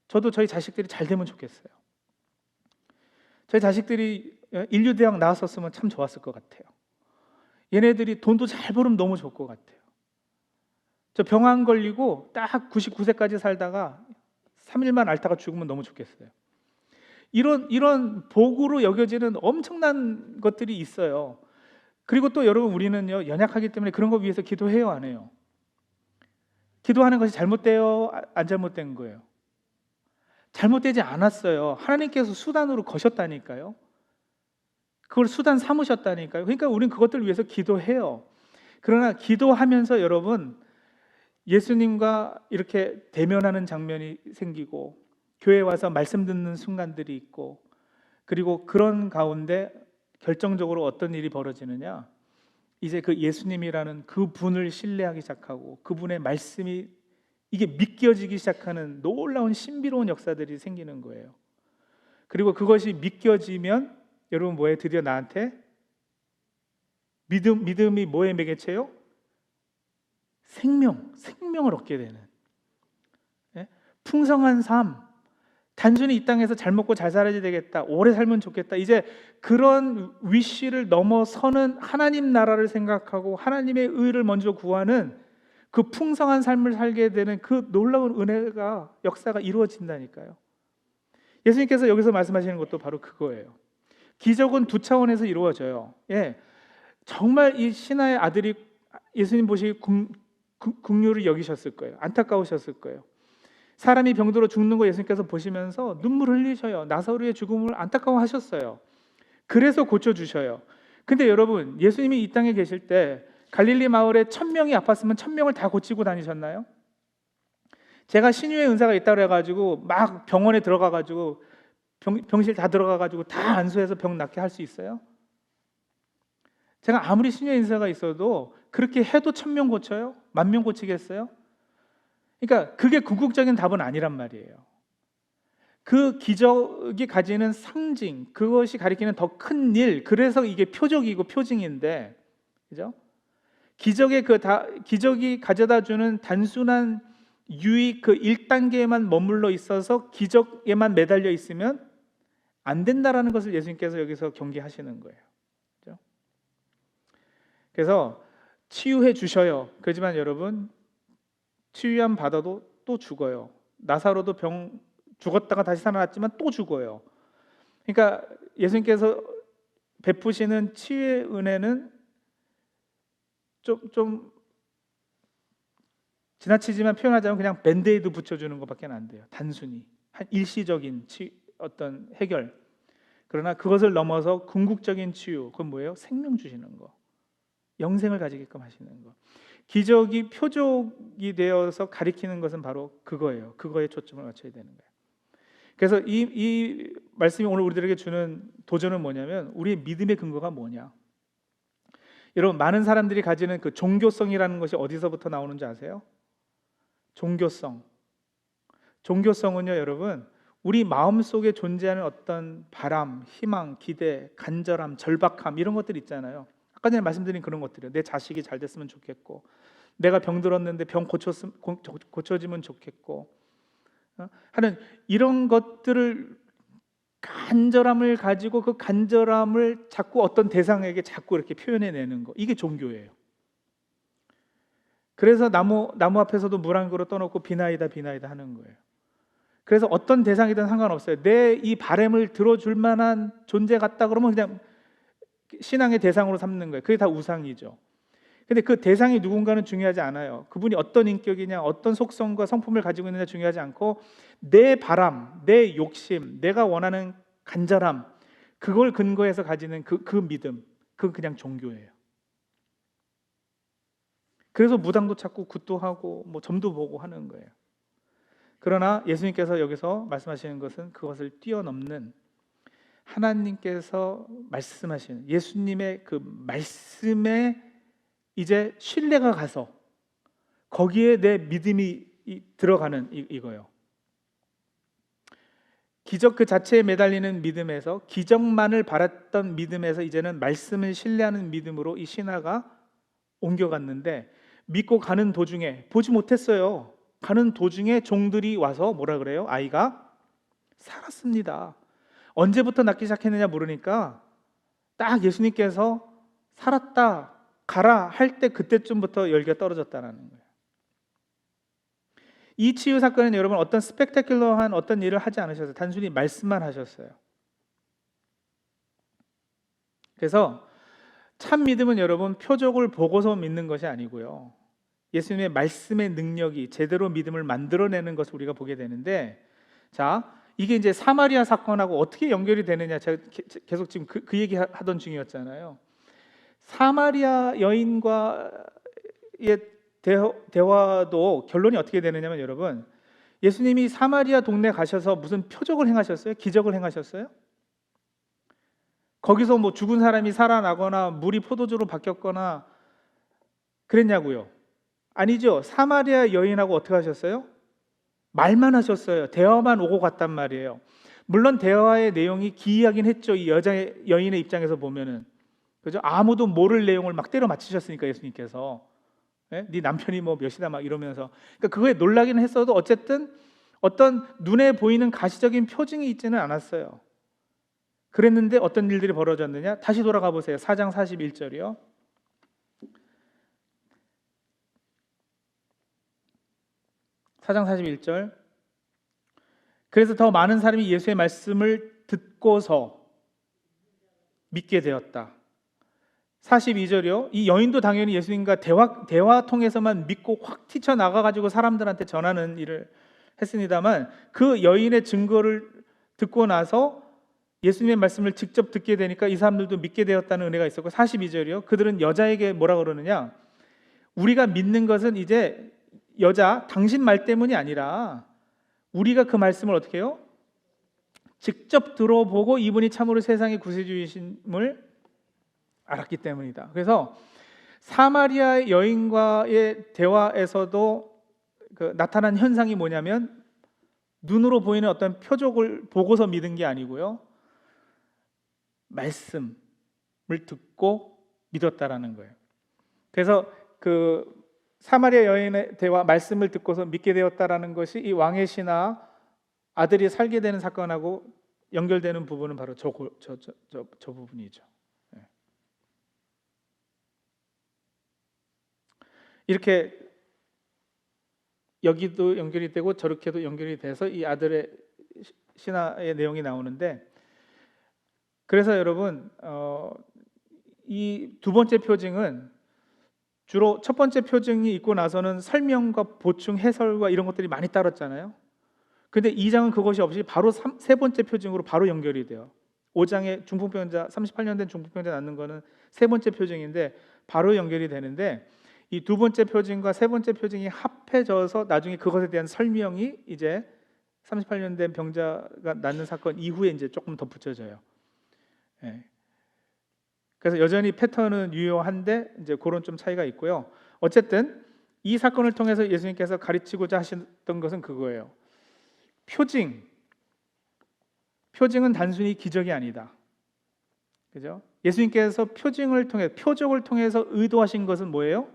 저도 저희 자식들이 잘 되면 좋겠어요. 저희 자식들이 인류대학 나왔었으면 참 좋았을 것 같아요. 얘네들이 돈도 잘 벌으면 너무 좋을 것 같아요. 저 병 안 걸리고 딱 99세까지 살다가 3일만 앓다가 죽으면 너무 좋겠어요. 이런 복으로 여겨지는 엄청난 것들이 있어요. 그리고 또 여러분, 우리는요 연약하기 때문에 그런 거 위해서 기도해요, 안 해요? 기도하는 것이 잘못돼요, 안 잘못된 거예요? 잘못되지 않았어요. 하나님께서 수단으로 거셨다니까요. 그걸 수단 삼으셨다니까요. 그러니까 우리는 그것들 위해서 기도해요. 그러나 기도하면서 여러분, 예수님과 이렇게 대면하는 장면이 생기고 교회에 와서 말씀 듣는 순간들이 있고, 그리고 그런 가운데 결정적으로 어떤 일이 벌어지느냐, 이제 그 예수님이라는 그 분을 신뢰하기 시작하고 그분의 말씀이 이게 믿겨지기 시작하는 놀라운 신비로운 역사들이 생기는 거예요. 그리고 그것이 믿겨지면 여러분 뭐에 드디어 나한테 믿음이 뭐에 매개체요? 생명을 얻게 되는, 풍성한 삶, 단순히 이 땅에서 잘 먹고 잘 살아야 되겠다, 오래 살면 좋겠다, 이제 그런 위시를 넘어서는 하나님 나라를 생각하고 하나님의 의를 먼저 구하는 그 풍성한 삶을 살게 되는 그 놀라운 은혜가, 역사가 이루어진다니까요. 예수님께서 여기서 말씀하시는 것도 바로 그거예요. 기적은 두 차원에서 이루어져요. 정말 이 신하의 아들이 예수님 보시기 긍휼을 여기셨을 거예요. 안타까우셨을 거예요. 사람이 병들어 죽는 거 예수님께서 보시면서 눈물 흘리셔요. 나사로의 죽음을 안타까워하셨어요. 그래서 고쳐주셔요. 근데 여러분, 예수님이 이 땅에 계실 때 갈릴리 마을에 1000명이 아팠으면 1000명을 다 고치고 다니셨나요? 제가 신유의 은사가 있다고 해가지고 막 병원에 들어가가지고 병실 다 들어가가지고 다 안수해서 병 낫게 할 수 있어요? 제가 아무리 신유의 은사가 있어도 그렇게 해도 1000명 고쳐요? 10,000명 고치겠어요? 그러니까 그게 궁극적인 답은 아니란 말이에요. 그 기적이 가지는 상징, 그것이 가리키는 더 큰 일, 그래서 이게 표적이고 표징인데, 그죠? 기적이 가져다 주는 단순한 유익, 그 1단계에만 머물러 있어서 기적에만 매달려 있으면 안 된다라는 것을 예수님께서 여기서 경계하시는 거예요. 그죠? 그래서 치유해 주셔요. 그렇지만 여러분, 치유함 받아도 또 죽어요. 나사로도 죽었다가 다시 살아났지만 또 죽어요. 그러니까 예수님께서 베푸시는 치유의 은혜는 좀 지나치지만 표현하자면 그냥 밴드에이드 붙여주는 것밖에 안 돼요. 단순히 한 일시적인 어떤 해결. 그러나 그것을 넘어서 궁극적인 치유, 그건 뭐예요? 생명 주시는 거, 영생을 가지게끔 하시는 거. 기적이 표적이 되어서 가리키는 것은 바로 그거예요. 그거에 초점을 맞춰야 되는 거예요. 그래서 이 말씀이 오늘 우리들에게 주는 도전은 뭐냐면, 우리의 믿음의 근거가 뭐냐? 여러분, 많은 사람들이 가지는 그 종교성이라는 것이 어디서부터 나오는지 아세요? 종교성. 종교성은요, 여러분, 우리 마음속에 존재하는 어떤 바람, 희망, 기대, 간절함, 절박함 이런 것들 있잖아요. 아까 전에 말씀드린 그런 것들이요. 내 자식이 잘 됐으면 좋겠고, 내가 병들었는데 병 고쳐지면 좋겠고, 하는 이런 것들을, 간절함을 가지고 그 간절함을 자꾸 어떤 대상에게 자꾸 이렇게 표현해내는 거, 이게 종교예요. 그래서 나무 앞에서도 물 한 그릇 떠놓고 비나이다 비나이다 하는 거예요. 그래서 어떤 대상이든 상관없어요. 내 이 바램을 들어줄 만한 존재 같다 그러면 그냥 신앙의 대상으로 삼는 거예요. 그게 다 우상이죠. 근데 그 대상이 누군가는 중요하지 않아요. 그분이 어떤 인격이냐, 어떤 속성과 성품을 가지고 있느냐 중요하지 않고, 내 바람, 내 욕심, 내가 원하는 간절함, 그걸 근거해서 가지는 그 믿음, 그건 그냥 종교예요. 그래서 무당도 찾고 굿도 하고 뭐 점도 보고 하는 거예요. 그러나 예수님께서 여기서 말씀하시는 것은 그것을 뛰어넘는, 하나님께서 말씀하시는 예수님의 그 말씀에 이제 신뢰가 가서 거기에 내 믿음이 들어가는 이거예요. 기적 그 자체에 매달리는 믿음에서, 기적만을 바랐던 믿음에서 이제는 말씀을 신뢰하는 믿음으로 이 신화가 옮겨갔는데, 믿고 가는 도중에 보지 못했어요. 가는 도중에 종들이 와서 뭐라 그래요? 아이가 살았습니다. 언제부터 낫기 시작했느냐 물으니까 딱 예수님께서 살았다, 가라 할 때 그때쯤부터 열기가 떨어졌다는 거예요. 이 치유 사건은 여러분 어떤 스펙타큘러한 어떤 일을 하지 않으셨어요. 단순히 말씀만 하셨어요. 그래서 참 믿음은 여러분 표적을 보고서 믿는 것이 아니고요, 예수님의 말씀의 능력이 제대로 믿음을 만들어내는 것을 우리가 보게 되는데, 자, 이게 이제 사마리아 사건하고 어떻게 연결이 되느냐, 제가 계속 지금 그 얘기 하던 중이었잖아요. 사마리아 여인과의 대화도 결론이 어떻게 되느냐면, 여러분, 예수님이 사마리아 동네 가셔서 무슨 표적을 행하셨어요? 기적을 행하셨어요? 거기서 뭐 죽은 사람이 살아나거나 물이 포도주로 바뀌었거나 그랬냐고요? 아니죠. 사마리아 여인하고 어떻게 하셨어요? 말만 하셨어요. 대화만 오고 갔단 말이에요. 물론 대화의 내용이 기이하긴 했죠. 이 여인의 입장에서 보면은, 그죠? 아무도 모를 내용을 막 때려 맞히셨으니까 예수님께서, 네 남편이 뭐 몇이다 막 이러면서, 그러니까 그거에 놀라기는 했어도 어쨌든 어떤 눈에 보이는 가시적인 표징이 있지는 않았어요. 그랬는데 어떤 일들이 벌어졌느냐? 다시 돌아가 보세요. 4장 41절이요. 4장 41절. 그래서 더 많은 사람이 예수의 말씀을 듣고서 믿게 되었다. 42절이요. 이 여인도 당연히 예수님과 대화 통해서만 믿고 확 튀쳐나가가지고 사람들한테 전하는 일을 했습니다만, 그 여인의 증거를 듣고 나서 예수님의 말씀을 직접 듣게 되니까 이 사람들도 믿게 되었다는 은혜가 있었고, 42절이요. 그들은 여자에게 뭐라 그러느냐, 우리가 믿는 것은 이제 여자 당신 말 때문이 아니라 우리가 그 말씀을 어떻게 해요? 직접 들어보고 이분이 참으로 세상의 구세주이심을 알았기 때문이다. 그래서 사마리아 여인과의 대화에서도 나타난 현상이 뭐냐면, 눈으로 보이는 어떤 표적을 보고서 믿은 게 아니고요, 말씀을 듣고 믿었다라는 거예요. 그래서 그 사마리아 여인의 대화, 말씀을 듣고서 믿게 되었다라는 것이 이 왕의 신하 아들이 살게 되는 사건하고 연결되는 부분은 바로 저 부분이죠. 이렇게 여기도 연결이 되고 저렇게도 연결이 돼서 이 아들의 신화의 내용이 나오는데, 그래서 여러분 이 두 번째 표징은 주로 첫 번째 표징이 있고 나서는 설명과 보충, 해설과 이런 것들이 많이 따랐잖아요. 근데 2장은 그것이 없이 바로 세 번째 표징으로 바로 연결이 돼요. 5장에 중풍병자 38년 된 중풍병자 낳는 거는 세 번째 표징인데 바로 연결이 되는데, 이 두 번째 표징과 세 번째 표징이 합해져서 나중에 그것에 대한 설명이 이제 38년 된 병자가 낳는 사건 이후에 이제 조금 덧붙여져요. 예. 그래서 여전히 패턴은 유효한데 이제 그런 좀 차이가 있고요. 어쨌든 이 사건을 통해서 예수님께서 가르치고자 하셨던 것은 그거예요. 표징은 단순히 기적이 아니다. 그죠? 예수님께서 표적을 통해서 의도하신 것은 뭐예요?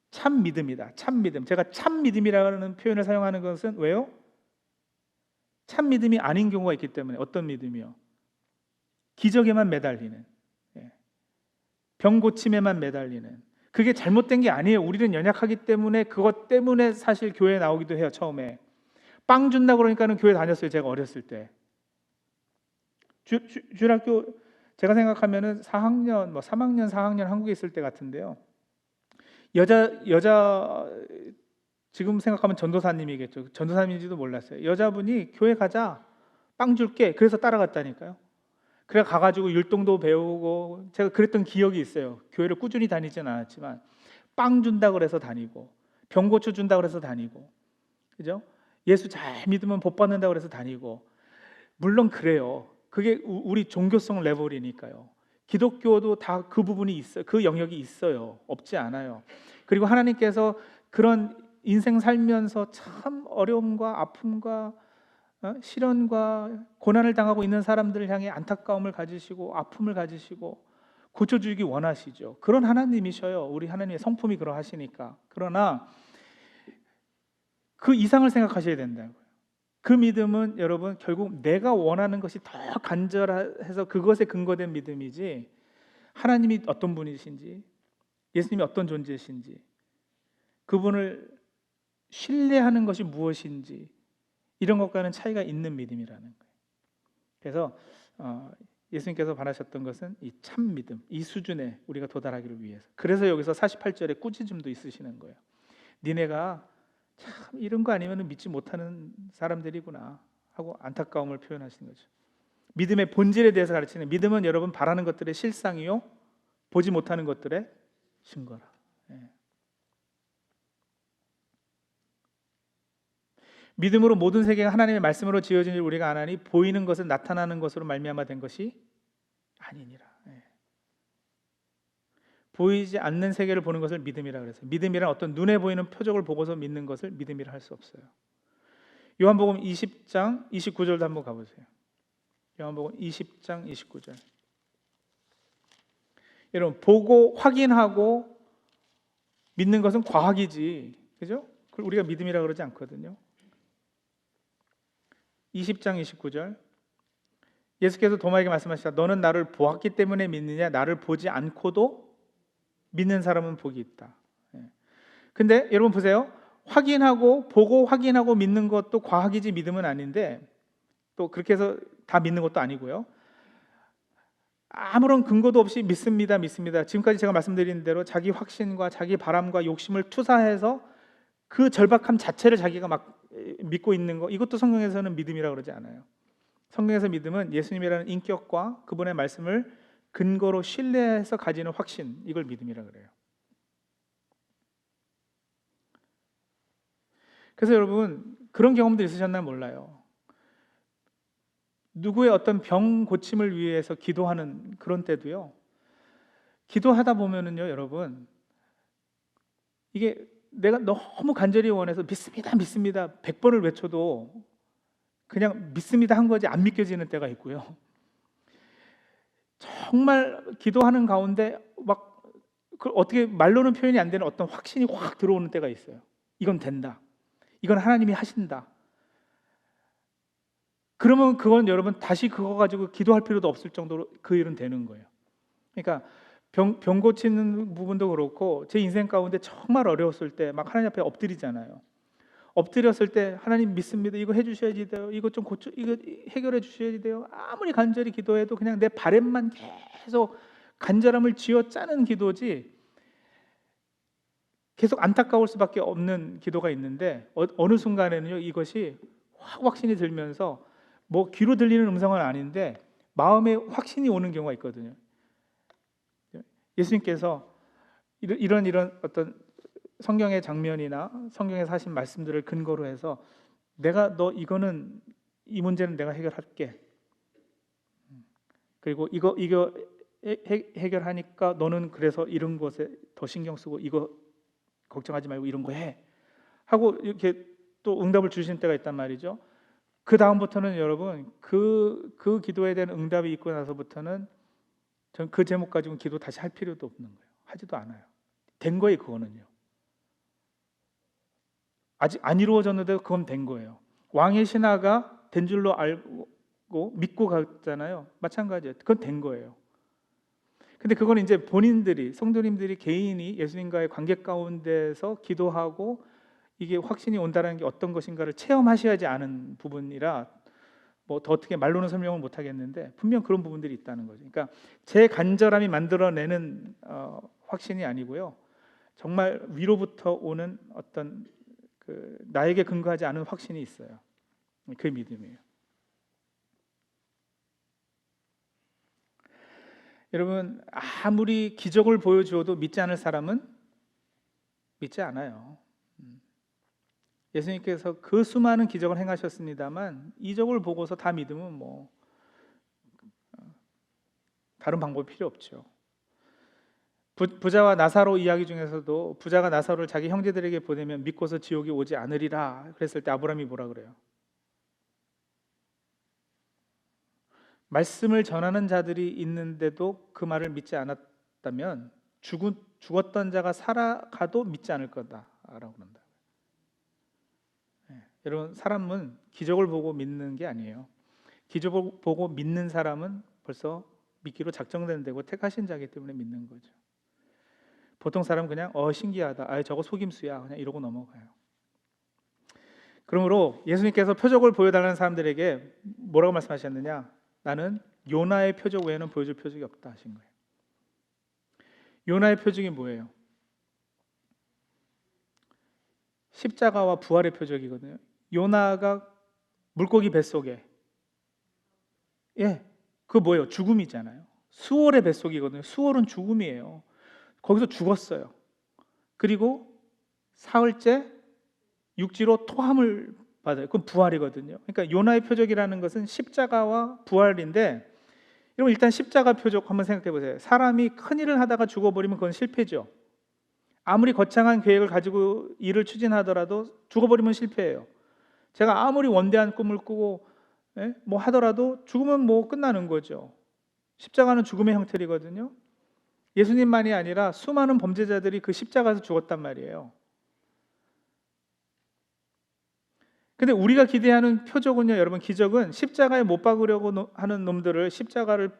참 믿음이다. 참 믿음. 제가 참 믿음이라는 표현을 사용하는 것은 왜요? 참 믿음이 아닌 경우가 있기 때문에. 어떤 믿음이요? 기적에만 매달리는, 예. 병 고침에만 매달리는. 그게 잘못된 게 아니에요. 우리는 연약하기 때문에 그것 때문에 사실 교회에 나오기도 해요. 처음에 빵 준다 그러니까는 교회 다녔어요. 제가 어렸을 때 주일학교 제가 생각하면은 4학년, 3학년, 4학년 한국에 있을 때 같은데요. 여자 지금 생각하면 전도사님이겠죠. 전도사님인지도 몰랐어요. 여자분이 교회 가자, 빵 줄게. 그래서 따라갔다니까요. 그래 가가지고 율동도 배우고 제가 그랬던 기억이 있어요. 교회를 꾸준히 다니진 않았지만 빵 준다 그래서 다니고 병고쳐 준다 그래서 다니고, 그죠? 예수 잘 믿으면 복 받는다 그래서 다니고. 물론 그래요. 그게 우리 종교성 레벨이니까요. 기독교도 다 그 부분이 있어요. 그 영역이 있어요. 없지 않아요. 그리고 하나님께서 그런 인생 살면서 참 어려움과 아픔과 시련과 고난을 당하고 있는 사람들을 향해 안타까움을 가지시고 아픔을 가지시고 고쳐주기 원하시죠. 그런 하나님이셔요. 우리 하나님의 성품이 그러하시니까. 그러나 그 이상을 생각하셔야 된다고요. 그 믿음은 여러분 결국 내가 원하는 것이 더 간절해서 그것에 근거된 믿음이지, 하나님이 어떤 분이신지, 예수님이 어떤 존재이신지, 그분을 신뢰하는 것이 무엇인지, 이런 것과는 차이가 있는 믿음이라는 거예요. 그래서 예수님께서 바라셨던 것은 이 참 믿음, 이 수준에 우리가 도달하기를 위해서. 그래서 여기서 48절에 꾸짖음도 있으시는 거예요. 니네가 참 이런 거 아니면 믿지 못하는 사람들이구나 하고 안타까움을 표현하시는 거죠. 믿음의 본질에 대해서 가르치는, 믿음은 여러분 바라는 것들의 실상이요 보지 못하는 것들의 증거라. 예. 믿음으로 모든 세계가 하나님의 말씀으로 지어진 줄 우리가 아나니 보이는 것은 나타나는 것으로 말미암아 된 것이 아니니라. 예. 보이지 않는 세계를 보는 것을 믿음이라 그랬어요. 믿음이란 어떤 눈에 보이는 표적을 보고서 믿는 것을 믿음이라 할 수 없어요. 요한복음 20장 29절도 한번 가보세요. 요한복음 20장 29절. 여러분, 보고 확인하고 믿는 것은 과학이지, 그죠? 그걸 우리가 믿음이라 그러지 않거든요. 20장 29절. 예수께서 도마에게 말씀하시다. 너는 나를 보았기 때문에 믿느냐? 나를 보지 않고도 믿는 사람은 복이 있다. 근데 여러분 보세요. 보고 확인하고 믿는 것도 과학이지 믿음은 아닌데, 또 그렇게 해서 다 믿는 것도 아니고요. 아무런 근거도 없이 믿습니다. 지금까지 제가 말씀드린 대로 자기 확신과 자기 바람과 욕심을 투사해서 그 절박함 자체를 자기가 막 믿고 있는 거, 이것도 성경에서는 믿음이라고 그러지 않아요. 성경에서 믿음은 예수님이라는 인격과 그분의 말씀을 근거로 신뢰해서 가지는 확신, 이걸 믿음이라고 그래요. 그래서 여러분 그런 경험도 있으셨나 몰라요. 누구의 어떤 병 고침을 위해서 기도하는 그런 때도요, 기도하다 보면은요 여러분, 이게 내가 너무 간절히 원해서 믿습니다 100번을 외쳐도 그냥 믿습니다 한 거지 안 믿겨지는 때가 있고요, 정말 기도하는 가운데 막 어떻게 말로는 표현이 안 되는 어떤 확신이 확 들어오는 때가 있어요. 이건 된다, 이건 하나님이 하신다. 그러면 그건 여러분 다시 그거 가지고 기도할 필요도 없을 정도로 그 일은 되는 거예요. 그러니까 병 고치는 부분도 그렇고 제 인생 가운데 정말 어려웠을 때 막 하나님 앞에 엎드리잖아요. 엎드렸을 때 하나님 믿습니다. 이거 해주셔야지 돼요. 이거 좀 이거 해결해 주셔야지 돼요. 아무리 간절히 기도해도 그냥 내 바램만 계속 간절함을 쥐어짜는 기도지, 계속 안타까울 수밖에 없는 기도가 있는데 어느 순간에는요 이것이 확신이 들면서 뭐 귀로 들리는 음성은 아닌데 마음에 확신이 오는 경우가 있거든요. 예수님께서 이런 어떤 성경의 장면이나 성경에서 하신 말씀들을 근거로 해서 이 문제는 내가 해결할게. 그리고 이거 해결하니까 너는 그래서 이런 것에 더 신경 쓰고 이거 걱정하지 말고 이런 거 해 하고 이렇게 또 응답을 주신 때가 있단 말이죠. 그 다음부터는 여러분 그 기도에 대한 응답이 있고 나서부터는 전 그 제목 가지고 기도 다시 할 필요도 없는 거예요. 하지도 않아요. 된 거예요. 그거는요. 아직 안 이루어졌는데 그건 된 거예요. 왕의 신하가 된 줄로 알고 믿고 갔잖아요. 마찬가지예요. 그건 된 거예요. 근데 그건 이제 본인들이 성도님들이 개인이 예수님과의 관계 가운데서 기도하고 이게 확신이 온다는 게 어떤 것인가를 체험하셔야지 아는 부분이라 뭐 더 어떻게 말로는 설명을 못 하겠는데 분명 그런 부분들이 있다는 거죠. 그러니까 제 간절함이 만들어내는 확신이 아니고요. 정말 위로부터 오는 어떤 나에게 근거하지 않은 확신이 있어요. 그 믿음이에요. 여러분 아무리 기적을 보여주어도 믿지 않을 사람은 믿지 않아요. 예수님께서 그 수많은 기적을 행하셨습니다만 이적을 보고서 다 믿으면 뭐 다른 방법이 필요 없죠. 부자와 나사로 이야기 중에서도 부자가 나사로를 자기 형제들에게 보내면 믿고서 지옥이 오지 않으리라 그랬을 때 아브라함이 뭐라 그래요? 말씀을 전하는 자들이 있는데도 그 말을 믿지 않았다면 죽었던 자가 살아가도 믿지 않을 거다라고 그런다. 여러분 사람은 기적을 보고 믿는 게 아니에요. 기적을 보고 믿는 사람은 벌써 믿기로 작정된 데고 택하신 자이기 때문에 믿는 거죠. 보통 사람은 그냥 신기하다, 저거 속임수야 그냥 이러고 넘어가요. 그러므로 예수님께서 표적을 보여달라는 사람들에게 뭐라고 말씀하셨느냐? 나는 요나의 표적 외에는 보여줄 표적이 없다 하신 거예요. 요나의 표적이 뭐예요? 십자가와 부활의 표적이거든요. 요나가 물고기 뱃속에 그거 뭐예요? 죽음이잖아요. 수월의 뱃속이거든요. 수월은 죽음이에요. 거기서 죽었어요. 그리고 사흘째 육지로 토함을 받아요. 그건 부활이거든요. 그러니까 요나의 표적이라는 것은 십자가와 부활인데 여러분 일단 십자가 표적 한번 생각해 보세요. 사람이 큰 일을 하다가 죽어버리면 그건 실패죠. 아무리 거창한 계획을 가지고 일을 추진하더라도 죽어버리면 실패예요. 제가 아무리 원대한 꿈을 꾸고 뭐 하더라도 죽으면 뭐 끝나는 거죠. 십자가는 죽음의 형태이거든요. 예수님만이 아니라 수많은 범죄자들이 그 십자가에서 죽었단 말이에요. 근데 우리가 기대하는 표적은요, 여러분 기적은 십자가에 못 박으려고 하는 놈들을 십자가를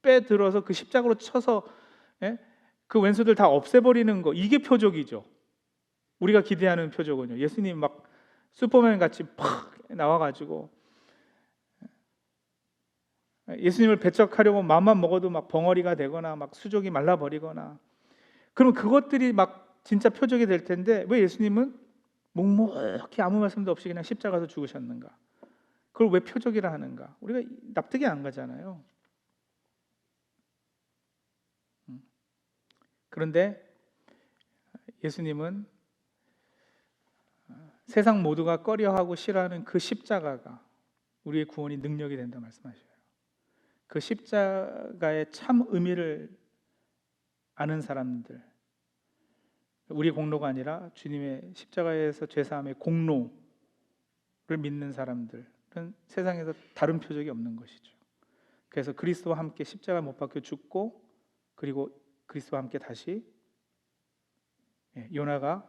빼들어서 그 십자가로 쳐서 그 왼수들 다 없애버리는 거, 이게 표적이죠. 우리가 기대하는 표적은요. 예수님 막 슈퍼맨 같이 팍 나와가지고 예수님을 배척하려고 마음만 먹어도 막 벙어리가 되거나 막 수족이 말라버리거나, 그럼 그것들이 막 진짜 표적이 될 텐데 왜 예수님은 묵묵히 아무 말씀도 없이 그냥 십자가에서 죽으셨는가? 그걸 왜 표적이라 하는가? 우리가 납득이 안 가잖아요. 그런데 예수님은 세상 모두가 꺼려하고 싫어하는 그 십자가가 우리의 구원이 능력이 된다 말씀하셔요. 그 십자가의 참 의미를 아는 사람들, 우리 공로가 아니라 주님의 십자가에서 죄사함의 공로를 믿는 사람들은 세상에서 다른 표적이 없는 것이죠. 그래서 그리스도와 함께 십자가 못 박혀 죽고 그리고 그리스도와 함께 다시 요나가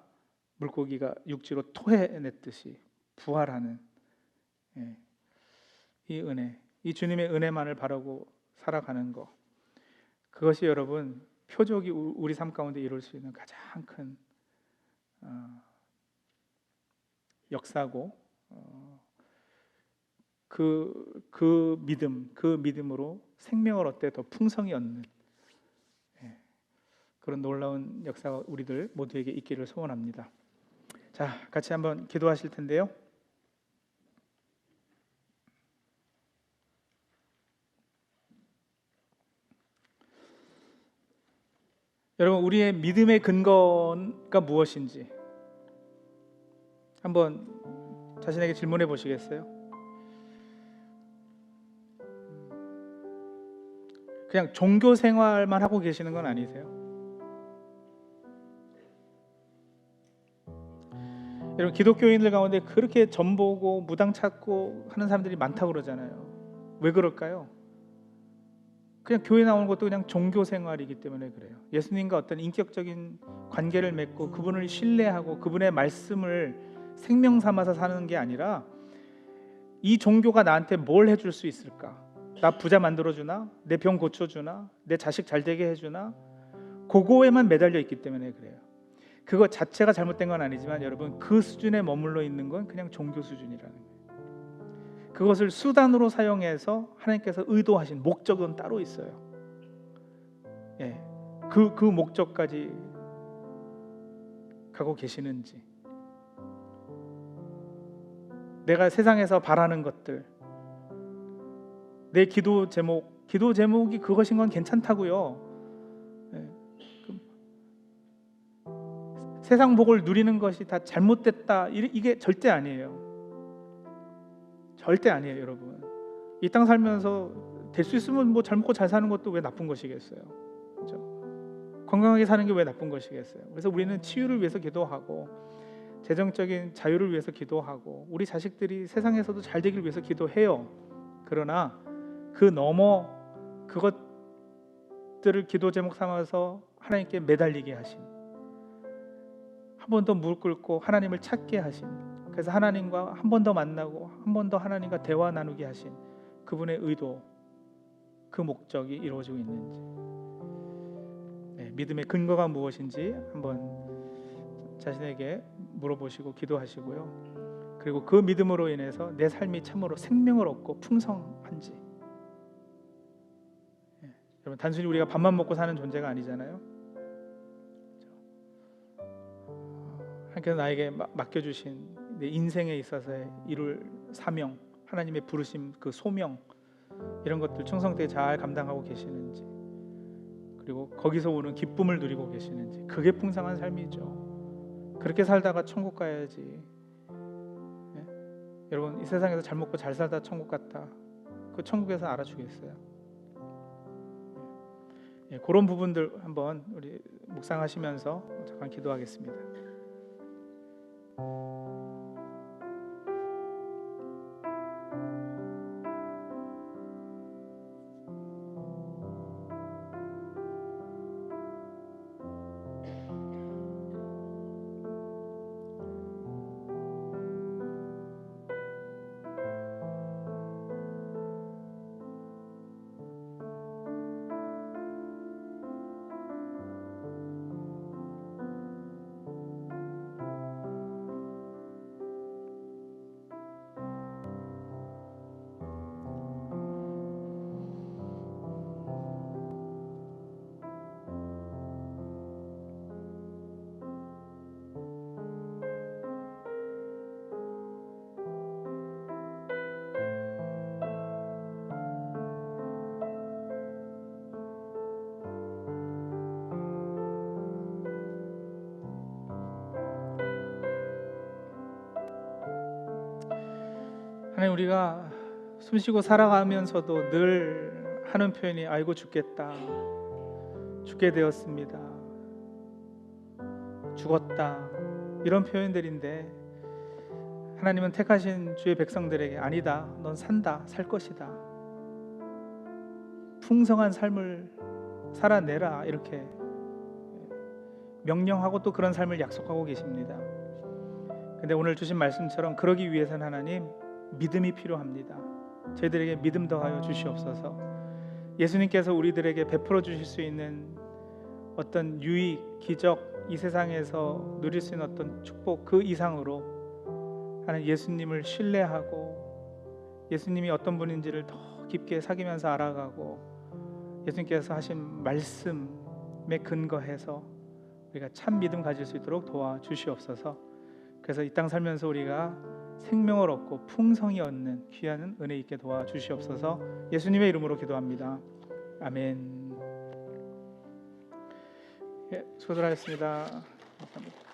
물고기가 육지로 토해냈듯이 부활하는 이 은혜, 이 주님의 은혜만을 바라고 살아가는 것, 그것이 여러분 표적이 우리 삶 가운데 이룰 수 있는 가장 큰 역사고, 그 믿음으로 생명을 얻되 더 풍성히 얻는 그런 놀라운 역사가 우리들 모두에게 있기를 소원합니다. 자, 같이 한번 기도하실 텐데요. 여러분 우리의 믿음의 근거가 무엇인지 한번 자신에게 질문해 보시겠어요? 그냥 종교 생활만 하고 계시는 건 아니세요? 여러분, 기독교인들 가운데 그렇게 점 보고 무당 찾고 하는 사람들이 많다고 그러잖아요. 왜 그럴까요? 그냥 교회 나오는 것도 그냥 종교 생활이기 때문에 그래요. 예수님과 어떤 인격적인 관계를 맺고 그분을 신뢰하고 그분의 말씀을 생명 삼아서 사는 게 아니라, 이 종교가 나한테 뭘 해줄 수 있을까? 나 부자 만들어주나? 내 병 고쳐주나? 내 자식 잘 되게 해주나? 그거에만 매달려 있기 때문에 그래요. 그거 자체가 잘못된 건 아니지만 여러분, 그 수준에 머물러 있는 건 그냥 종교 수준이라는 거예요. 그것을 수단으로 사용해서 하나님께서 의도하신 목적은 따로 있어요. 예, 그 목적까지 가고 계시는지, 내가 세상에서 바라는 것들, 내 기도 제목이 그것인 건 괜찮다고요. 예, 세상 복을 누리는 것이 다 잘못됐다, 이게 절대 아니에요. 절대 아니에요. 여러분, 이 땅 살면서 될 수 있으면 뭐 잘 먹고 잘 사는 것도 왜 나쁜 것이겠어요? 그렇죠? 건강하게 사는 게 왜 나쁜 것이겠어요? 그래서 우리는 치유를 위해서 기도하고, 재정적인 자유를 위해서 기도하고, 우리 자식들이 세상에서도 잘 되길 위해서 기도해요. 그러나 그 너머 그것들을 기도 제목 삼아서 하나님께 매달리게 하신, 한 번 더 무릎 꿇고 하나님을 찾게 하신, 그래서 하나님과 한 번 더 만나고 한 번 더 하나님과 대화 나누게 하신 그분의 의도, 그 목적이 이루어지고 있는지, 믿음의 근거가 무엇인지 한번 자신에게 물어보시고 기도하시고요. 그리고 그 믿음으로 인해서 내 삶이 참으로 생명을 얻고 풍성한지. 여러분, 단순히 우리가 밥만 먹고 사는 존재가 아니잖아요. 하나님께서 나에게 맡겨주신 내 인생에 있어서의 이룰 사명, 하나님의 부르심, 그 소명, 이런 것들 충성되게 잘 감당하고 계시는지, 그리고 거기서 오는 기쁨을 누리고 계시는지, 그게 풍성한 삶이죠. 그렇게 살다가 천국 가야지. 여러분, 이 세상에서 잘 먹고 잘 살다 천국 갔다, 그 천국에서 알아주겠어요? 그런 부분들 한번 우리 묵상하시면서 잠깐 기도하겠습니다. 하나님, 우리가 숨쉬고 살아가면서도 늘 하는 표현이 아이고 죽겠다, 죽게 되었습니다, 죽었다, 이런 표현들인데, 하나님은 택하신 주의 백성들에게 아니다, 넌 산다, 살 것이다, 풍성한 삶을 살아내라, 이렇게 명령하고 또 그런 삶을 약속하고 계십니다. 근데 오늘 주신 말씀처럼 그러기 위해서는 하나님, 믿음이 필요합니다. 저희들에게 믿음 더하여 주시옵소서. 예수님께서 우리들에게 베풀어 주실 수 있는 어떤 유익, 기적, 이 세상에서 누릴 수 있는 어떤 축복, 그 이상으로 하나님, 예수님을 신뢰하고 예수님이 어떤 분인지를 더 깊게 사귀면서 알아가고, 예수님께서 하신 말씀에 근거해서 우리가 참 믿음 가질 수 있도록 도와주시옵소서. 그래서 이 땅 살면서 우리가 생명을 얻고 풍성히 얻는 귀한 은혜 있게 도와주시옵소서. 예수님의 이름으로 기도합니다. 아멘. 수고들 하셨습니다. 감사합니다.